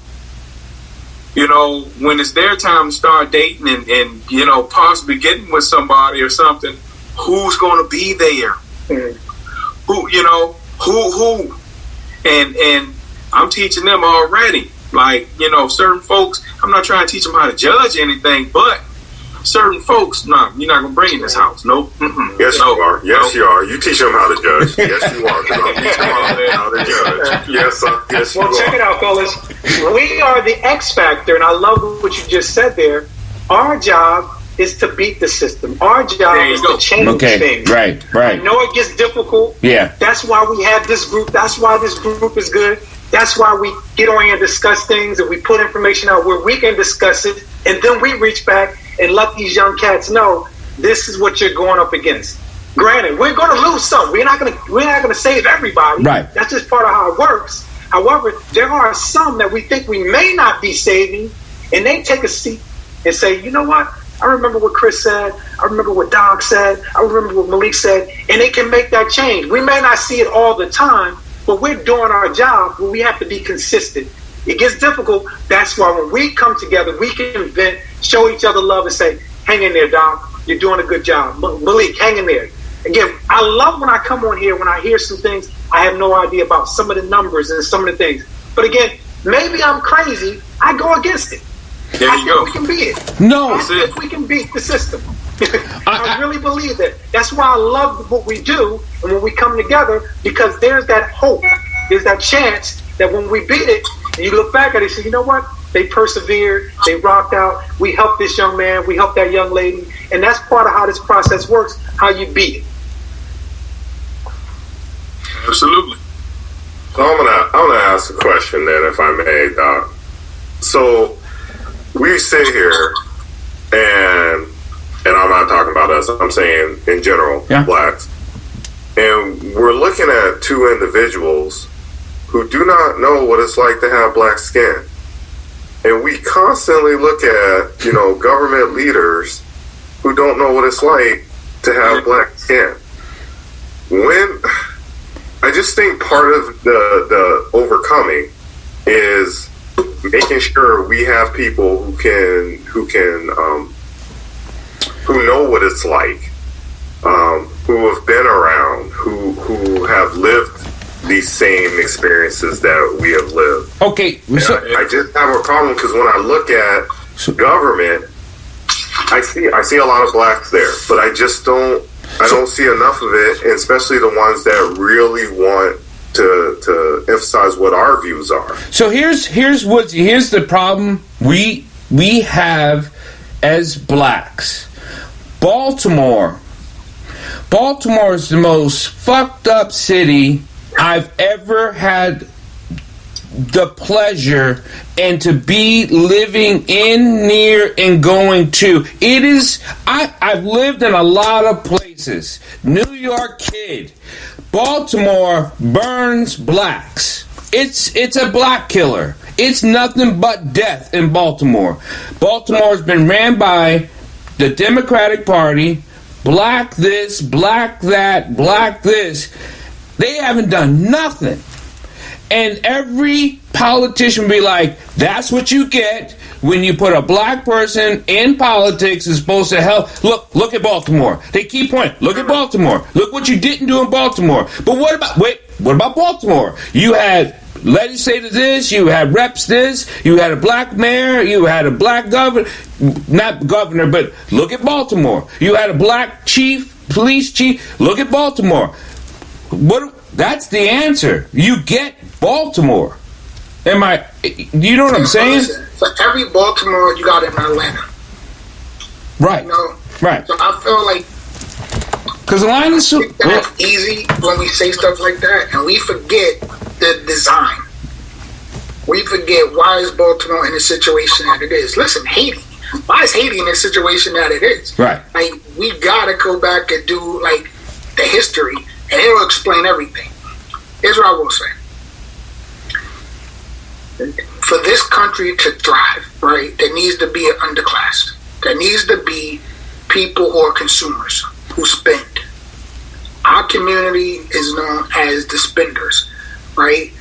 When it's their time to start dating and possibly getting with somebody or something, who's going to be there? Who? And I'm teaching them already. Like, certain folks, I'm not trying to teach them how to judge anything, but certain folks, nah, you're not going to bring in this house. Nope. Yes, you are. Yes, you are. You teach them how to judge. Yes, you are. I'm teaching them how to judge. Yes, well, check it out, fellas. We are the X factor, and I love what you just said there. Our job is to beat the system. Our job is to change things. Right. I know it gets difficult. Yeah. That's why we have this group. That's why this group is good. That's why we get on here and discuss things, and we put information out where we can discuss it, and then we reach back and let these young cats know this is what you're going up against. Granted, we're going to lose some. We're not going to save everybody. Right. That's just part of how it works. However, there are some that we think we may not be saving, and they take a seat and say, you know what? I remember what Chris said. I remember what Doc said. I remember what Malik said, and they can make that change. We may not see it all the time, but we're doing our job, but we have to be consistent. It gets difficult. That's why when we come together, we can vent, show each other love, and say, hang in there, Doc. You're doing a good job. Malik, hang in there. Again, I love when I come on here, when I hear some things I have no idea about, some of the numbers and some of the things. But again, maybe I'm crazy. I go against it. There you go. We can beat it. No. I think we can beat the system. I really believe that. That's why I love what we do and when we come together, because there's that hope. There's that chance that when we beat it, and you look back at it and say, you know what? They persevered. They rocked out. We helped this young man. We helped that young lady. And that's part of how this process works, how you beat it. Absolutely. So I'm gonna ask a question then, if I may, Doc. So we sit here and I'm not talking about us, I'm saying in general, blacks. And we're looking at two individuals who do not know what it's like to have black skin. And we constantly look at, government leaders who don't know what it's like to have black skin. I just think part of the overcoming is making sure we have people who know what it's like, who have been around, who have lived these same experiences that we have lived. Okay, so I just have a problem because when I look at government, I see a lot of blacks there, but I don't see enough of it, and especially the ones that really want to emphasize what our views are. So here's the problem we have as blacks. Baltimore is the most fucked up city I've ever had the pleasure and to be living in, near, and going to. It is, I've lived in a lot of places. New York kid. Baltimore burns blacks. It's a black killer. It's nothing but death in Baltimore. Baltimore's been ran by the Democratic Party. Black this, black that, black this. They haven't done nothing. And every politician be like, that's what you get when you put a black person in politics is supposed to help. Look at Baltimore. They keep pointing. Look at Baltimore. Look what you didn't do in Baltimore. But what about Baltimore? You had legislators this, you had reps this, you had a black mayor, you had a black governor, not governor, but look at Baltimore. You had a black police chief. Look at Baltimore. That's the answer. You get Baltimore. You know what I'm saying? For every Baltimore, you got an Atlanta. Right. Right. So I feel like because Atlanta's that's easy when we say stuff like that, and we forget the design. We forget why is Baltimore in the situation that it is. Listen, Haiti. Why is Haiti in the situation that it is? Right. Like, we gotta go back and do like the history and it'll explain everything. Here's what I will say. For this country to thrive, right, there needs to be an underclass. There needs to be people who are consumers, who spend. Our community is known as the spenders, right?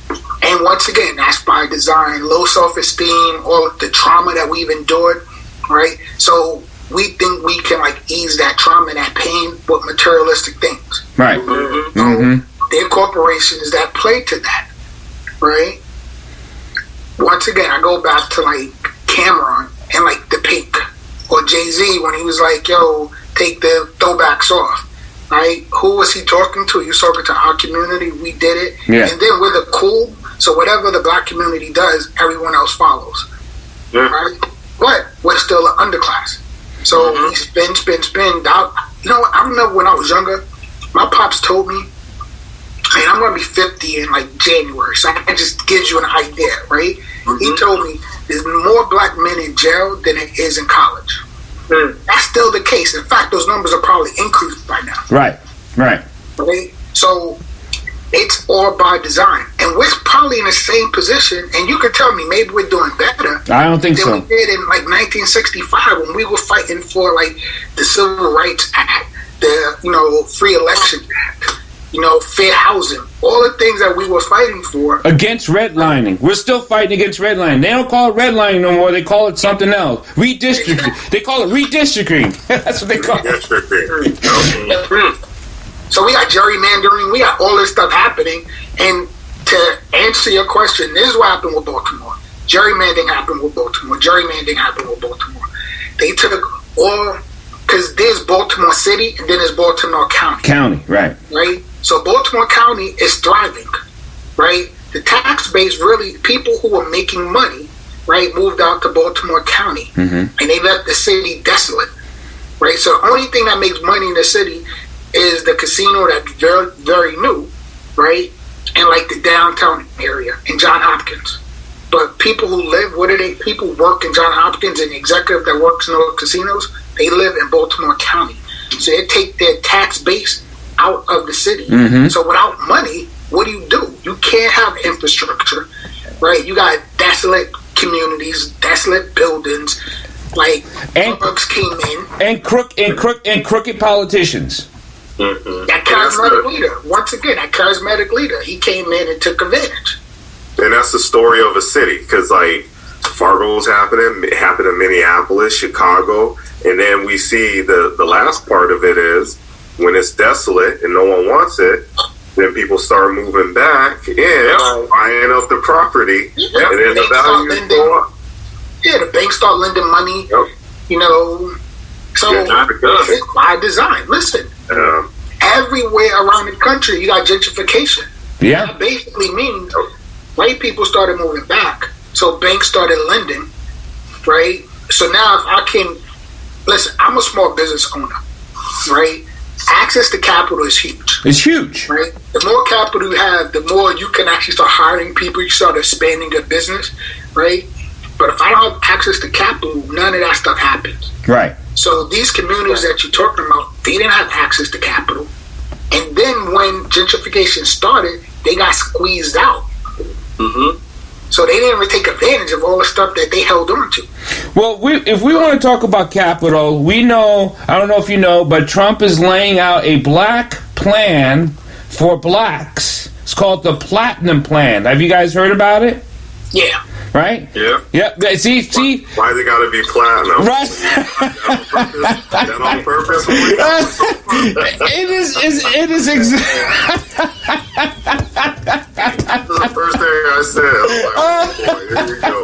And once again, that's by design. Low self-esteem, all of the trauma that we've endured, right? So we think we can like ease that trauma and that pain with materialistic things. Right. So there are corporations that play to that, right? Once again, I go back to like Cameron and like the Pink, or Jay-Z when he was like, yo, take the throwbacks off. Right? Who was he talking to? He was talking to our community. We did it. Yeah. And then we're the cool. So whatever the black community does, everyone else follows. Yeah. Right? But we're still an underclass. So we spin. You know what? I remember when I was younger, my pops told me, and I'm going to be 50 in like January, so that just gives you an idea, right? He told me there's more black men in jail than it is in college. That's still the case. In fact, those numbers are probably increased by now. Right. Okay? So it's all by design. And we're probably in the same position, and you could tell me maybe we're doing better I don't think than so. we did in like 1965 when we were fighting for like the Civil Rights Act, the Free Election Act, fair housing, all the things that we were fighting for. Against redlining. We're still fighting against redlining. They don't call it redlining no more. They call it something else. Redistricting. They call it redistricting. That's what they call it. So we got gerrymandering. We got all this stuff happening. And to answer your question, this is what happened with Baltimore. Gerrymandering happened with Baltimore. They took all, because there's Baltimore City and then there's Baltimore County. Right. Right? So Baltimore County is thriving, right? The tax base really, people who were making money, right, moved out to Baltimore County, and they left the city desolate, right? So the only thing that makes money in the city is the casino that's very, very new, right? And like the downtown area in John Hopkins. But people who live, people work in John Hopkins, and the executive that works in those casinos, they live in Baltimore County. So they take their tax base out of the city. So without money, what do? You can't have infrastructure, right? You got desolate communities, desolate buildings, like drugs came in, and crooked politicians. That charismatic leader, once again, he came in and took advantage. And that's the story of a city, because like Fargo was happening, it happened in Minneapolis, Chicago, and then we see the last part of it is when it's desolate and no one wants it, then people start moving back in, buying up the property, and then the values go up. Yeah, the banks start lending money, so it's by design. Listen, everywhere around the country, you got gentrification. Yeah. That basically means white people started moving back, so banks started lending, right? So now if I can, listen, I'm a small business owner, right? Access to capital is huge. It's huge. Right? The more capital you have, the more you can actually start hiring people, you start expanding your business, right? But if I don't have access to capital, none of that stuff happens. Right. So these communities that you're talking about, they didn't have access to capital. And then when gentrification started, they got squeezed out. So they didn't even take advantage of all the stuff that they held on to. Well, if we want to talk about capital, we know, I don't know if you know, but Trump is laying out a black plan for blacks. It's called the Platinum Plan. Have you guys heard about it? Yeah. Right? Yeah. Yep. See? Why they gotta be platinum? Right. That on purpose? It is exactly. The first thing I said, I was like, oh boy, here we go.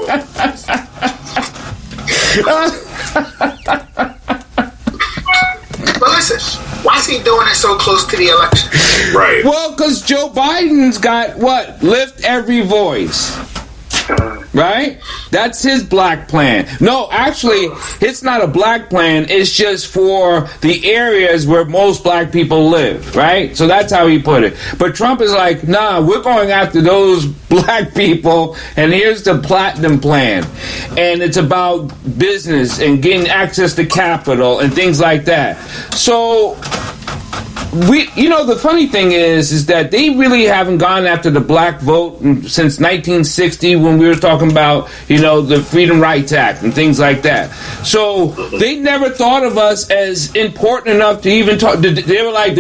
But listen, why is he doing it so close to the election? Right. Well, because Joe Biden's got what? Lift every voice. Right? That's his black plan. No, actually, it's not a black plan. It's just for the areas where most black people live. Right? So that's how he put it. But Trump is like, nah, we're going after those black people, and here's the Platinum Plan. And it's about business and getting access to capital and things like that. So the funny thing is that they really haven't gone after the black vote since 1960 when we were talking about, the Freedom Rights Act and things like that. So they never thought of us as important enough to even talk. They were like,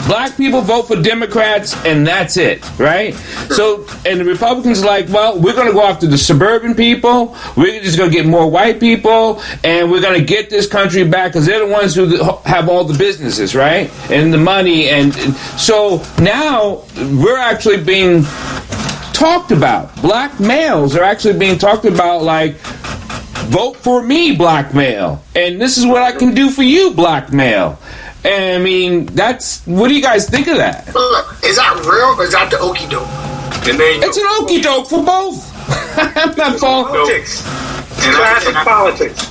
black people vote for Democrats and that's it, right? So, and the Republicans are like, well, we're going to go after the suburban people. We're just going to get more white people, and we're going to get this country back because they're the ones who have all the businesses, right? And the money. And so now we're actually being talked about. Black males are actually being talked about like, vote for me, black male. And this is what I can do for you, black male. And I mean, what do you guys think of that? Look, is that real or is that the okie doke? It's an okie doke for both. I'm not politics. Classic politics.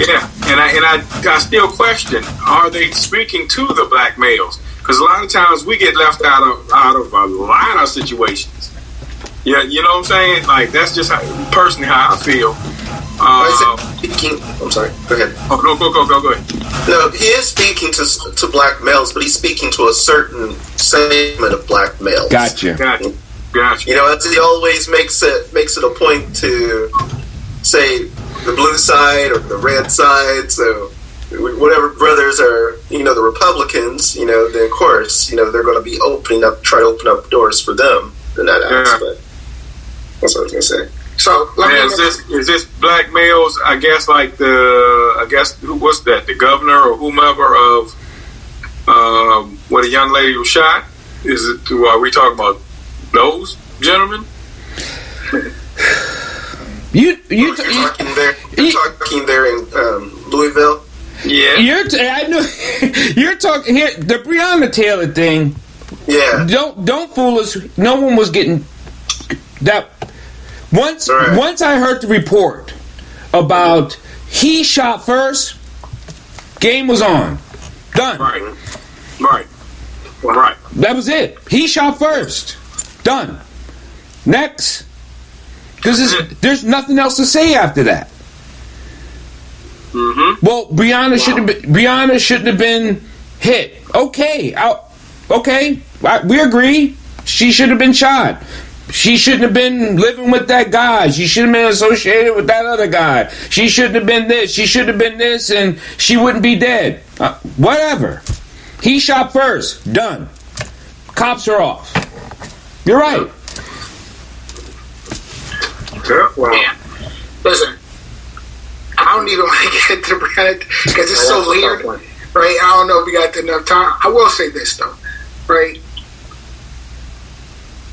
Yeah, and I still question: are they speaking to the black males? Because a lot of times we get left out of a lot of situations. Yeah, you know what I'm saying? Like that's just personally how I feel. I'm sorry. Go ahead. Oh, no, go ahead. No, he is speaking to black males, but he's speaking to a certain segment of black males. Gotcha. As he always makes it a point to say the blue side or the red side. So whatever brothers are, the Republicans, then of course, they're going to be try to open up doors for them in that aspect. That's what I was going to say. So is this black males? I guess who was that? The governor or whomever of where the young lady was shot. Are we talking about those gentlemen? You're talking there in Louisville. Yeah, I know you're talking here. The Breonna Taylor thing. Yeah. Don't fool us. No one was getting that. Once I heard the report about he shot first, game was on. Done. Right. That was it. He shot first. Done. Next. Because there's nothing else to say after that. Mm-hmm. Well, Breonna shouldn't have been hit. Okay. We agree. She should have been shot. She shouldn't have been living with that guy. She shouldn't have been associated with that other guy. She shouldn't have been this. She should have been this, and she wouldn't be dead. Whatever. He shot first. Done. Cops are off. You're right. Wow. Yeah. Listen, I don't even want to get to Brad because it's so layered, right? I don't know if we got enough time. I will say this, though, right?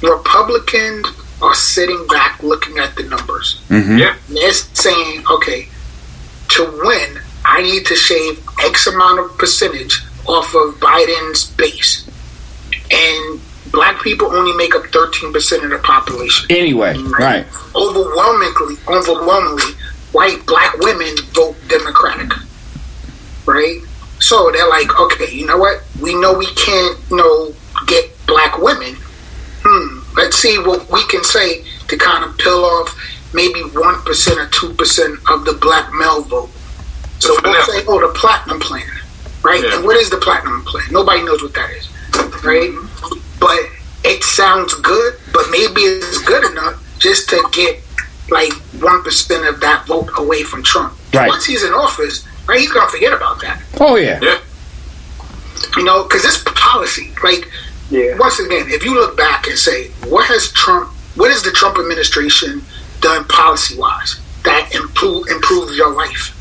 Republicans are sitting back looking at the numbers. Mm-hmm. Yeah. And they're saying, okay, to win, I need to shave X amount of percentage off of Biden's base. And black people only make up 13% of the population. Anyway, right. Overwhelmingly, white black women vote Democratic. Right? So they're like, okay, you know what? We know we can't, get black women. Let's see what we can say to kind of peel off maybe 1% or 2% of the black male vote. So we'll say, the platinum plan, right? Yeah. And what is the platinum plan? Nobody knows what that is, right? But it sounds good, but maybe it's good enough just to get like 1% of that vote away from Trump. Right. Once he's in office, right, he's going to forget about that. Oh, yeah. Because this policy, like, once again, if you look back and say, what has the Trump administration done policy-wise that improves your life?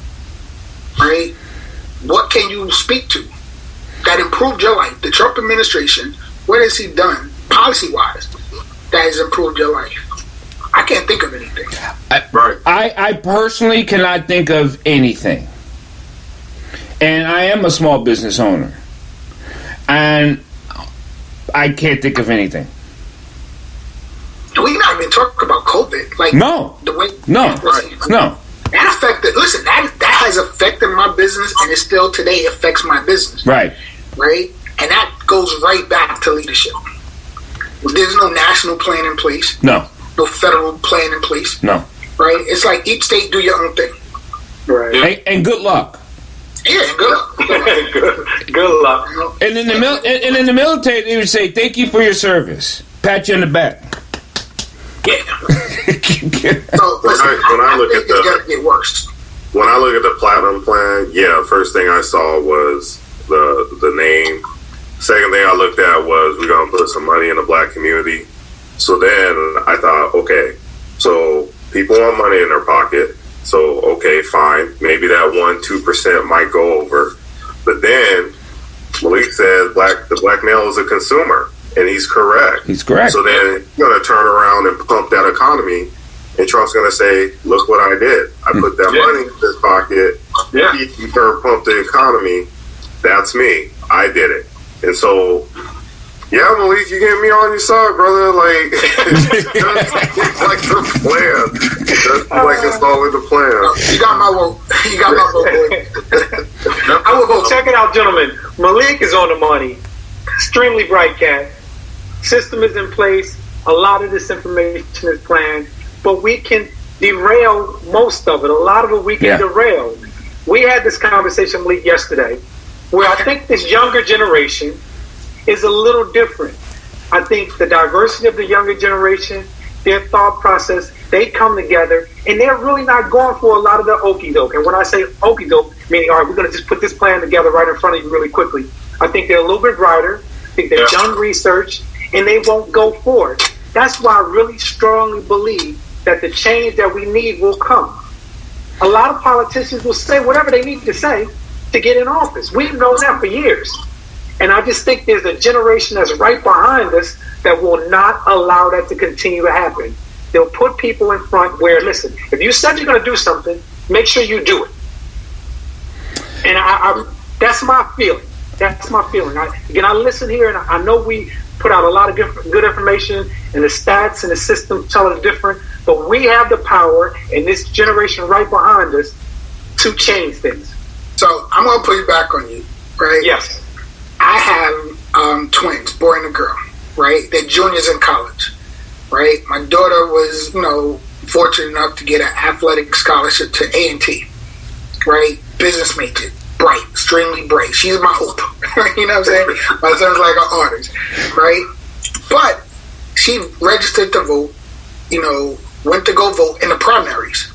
Right? What can you speak to that improved your life? The Trump administration, what has he done policy-wise that has improved your life? I can't think of anything. I personally cannot think of anything. And I am a small business owner. And I can't think of anything. We're not even talking about COVID. Like no. That affected. Listen, that has affected my business, and it still today affects my business. Right. And that goes right back to leadership. There's no national plan in place. No federal plan in place. No. Right. It's like each state do your own thing. Right. And good luck. Yeah, good luck. Good luck. And in the military, they would say, "Thank you for your service." Pat you on the back. Yeah. So listen, when I look think at the- it's gonna get worse. When I look at the platinum plan, yeah, first thing I saw was the name. Second thing I looked at was we're gonna put some money in the black community. So then I thought, okay, so people want money in their pocket. So okay, fine, maybe that 1-2% might go over. But then Malik says the black male is a consumer, and he's correct. He's correct. So then you're gonna turn around and pump that economy. And Trump's going to say, look what I did. I put that money in his pocket. Yeah. He pumped the economy. That's me. I did it. And so, yeah, Malik, you get me on your side, brother. Like, it's like the plan. That's like it's all in the plan. You got my vote. You got my vote, boy. I will vote. Check it out, gentlemen. Malik is on the money. Extremely bright cat. System is in place. A lot of this information is planned. But we can derail most of it. A lot of it we can derail. We had this conversation, Malik, yesterday, where I think this younger generation is a little different. I think the diversity of the younger generation, their thought process, they come together, and they're really not going for a lot of the okie doke. And when I say okie doke, meaning, all right, we're going to just put this plan together right in front of you really quickly. I think they're a little bit brighter. I think they've done research, and they won't go for it. That's why I really strongly believe that the change that we need will come. A lot of politicians will say whatever they need to say to get in office. We've known that for years. And I just think there's a generation that's right behind us that will not allow that to continue to happen. They'll put people in front where, listen, if you said you're going to do something, make sure you do it. And I that's my feeling. That's my feeling. I listen here, and I know we put out a lot of good information, and the stats and the system tell us different, but we have the power, and this generation right behind us, to change things. So I'm going to put it back on you, right? Yes. I have twins, boy and a girl, right? They're juniors in college, right? My daughter was, fortunate enough to get an athletic scholarship to A&T, right? Business major, bright, extremely bright. She's my hope. You know what I'm saying? My son's like an artist, right? But she registered to vote, went to go vote in the primaries,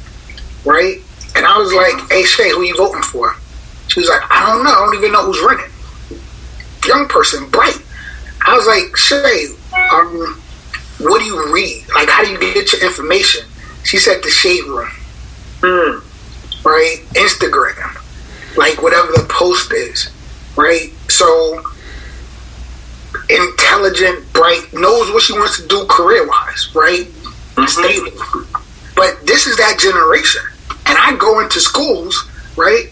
right? And I was like, hey, Shay, who you voting for? She was like, I don't know. I don't even know who's running. Young person, bright. I was like, Shay, what do you read? Like, how do you get your information? She said the Shade Room, right? Instagram, like whatever the post is, right? So intelligent, bright, knows what she wants to do career-wise, right? Stable. But this is that generation. And I go into schools, right?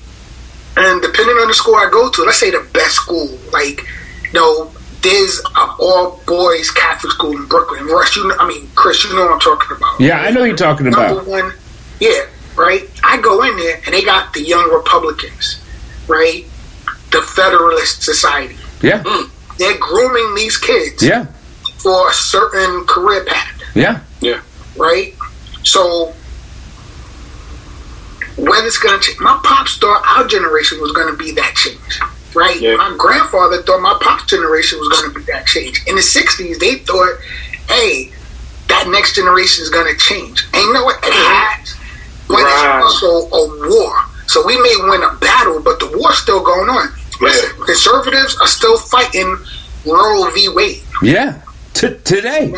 And depending on the school I go to, let's say the best school, like, there's an all-boys Catholic school in Brooklyn. Russ, Chris, you know what I'm talking about. Yeah, I know what you're talking about. Number one, yeah, right? I go in there, and they got the Young Republicans, right? The Federalist Society. Yeah. They're grooming these kids for a certain career path. Yeah. Yeah. Right? So, when it's going to change, my pops thought our generation was going to be that change. Right? Yeah. My grandfather thought my pop's generation was going to be that change. In the 60s, they thought, hey, that next generation is going to change. And you know what? It has. But it's also a war. So we may win a battle, but the war's still going on. Listen, conservatives are still fighting Roe v. Wade. Yeah. Today.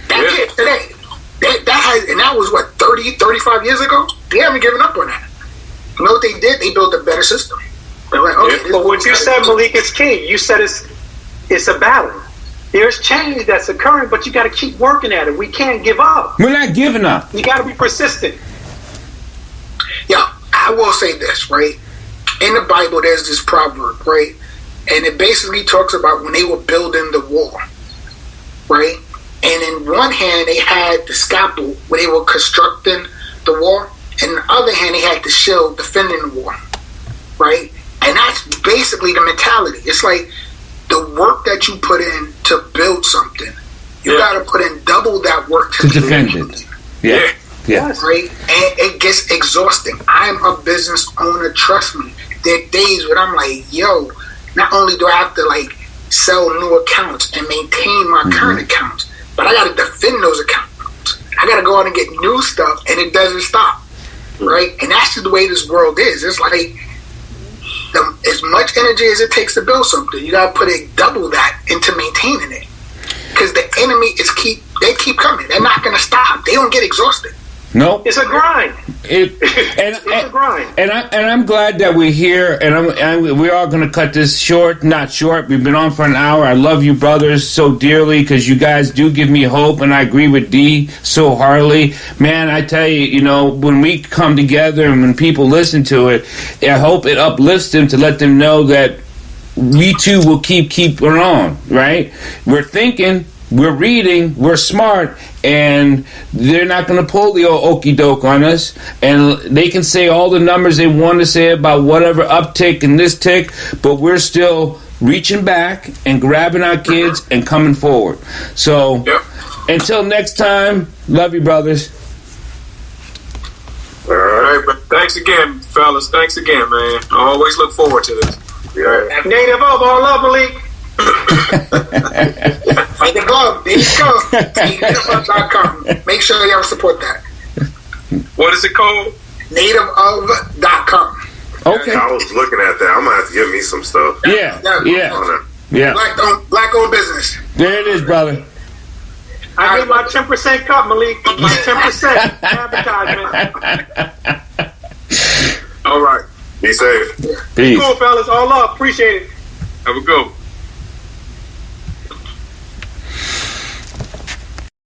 That's it, today. That was, 35 years ago? They haven't given up on that. You know what they did? They built a better system. They're like, okay, but what you said, Malik, is key. You said it's a battle. There's change that's occurring, but you got to keep working at it. We can't give up. We're not giving up. You got to be persistent. Yeah, I will say this, right? In the Bible, there's this proverb, right? And it basically talks about when they were building the wall, right? And in one hand, they had the scalpel where they were constructing the wall. And in the other hand, they had the shield defending the wall, right? And that's basically the mentality. It's like the work that you put in to build something, you got to put in double that work to defend it. Yeah. Right? And it gets exhausting. I'm a business owner, trust me. there are days where I'm like, yo, not only do I have to like sell new accounts and maintain my current accounts, but I got to defend those accounts. I got to go out and get new stuff, and it doesn't stop, right? And that's just the way this world is. It's like as much energy as it takes to build something, you got to put double that into maintaining it, because the enemy they keep coming. They're not going to stop. They don't get exhausted. No, it's a grind. It's a grind. And I'm glad that we're here. And we are going to cut this short. Not short. We've been on for an hour. I love you, brothers, so dearly, because you guys do give me hope, and I agree with D so heartily. Man, I tell you, you know, when we come together and when people listen to it, I hope it uplifts them to let them know that we too will keep on. Right? We're thinking. We're reading, we're smart, and they're not going to pull the old okey doke on us. And they can say all the numbers they want to say about whatever uptick and this tick, but we're still reaching back and grabbing our kids and coming forward. So, until next time, love you, brothers. All right, but thanks again, fellas. Thanks again, man. I always look forward to this. Yeah. Native of all love, Malik. Fight the glove. There you go. NativeOf.com. Make sure y'all support that. What is it called? NativeOf.com. Okay. I was looking at that. I'm gonna have to give me some stuff. Yeah. Black owned business. There it is, brother. I need my 10% cut, Malik. My 10% advertisement. All right. Be safe. Peace. Cool, fellas. All love. Appreciate it. Have a go.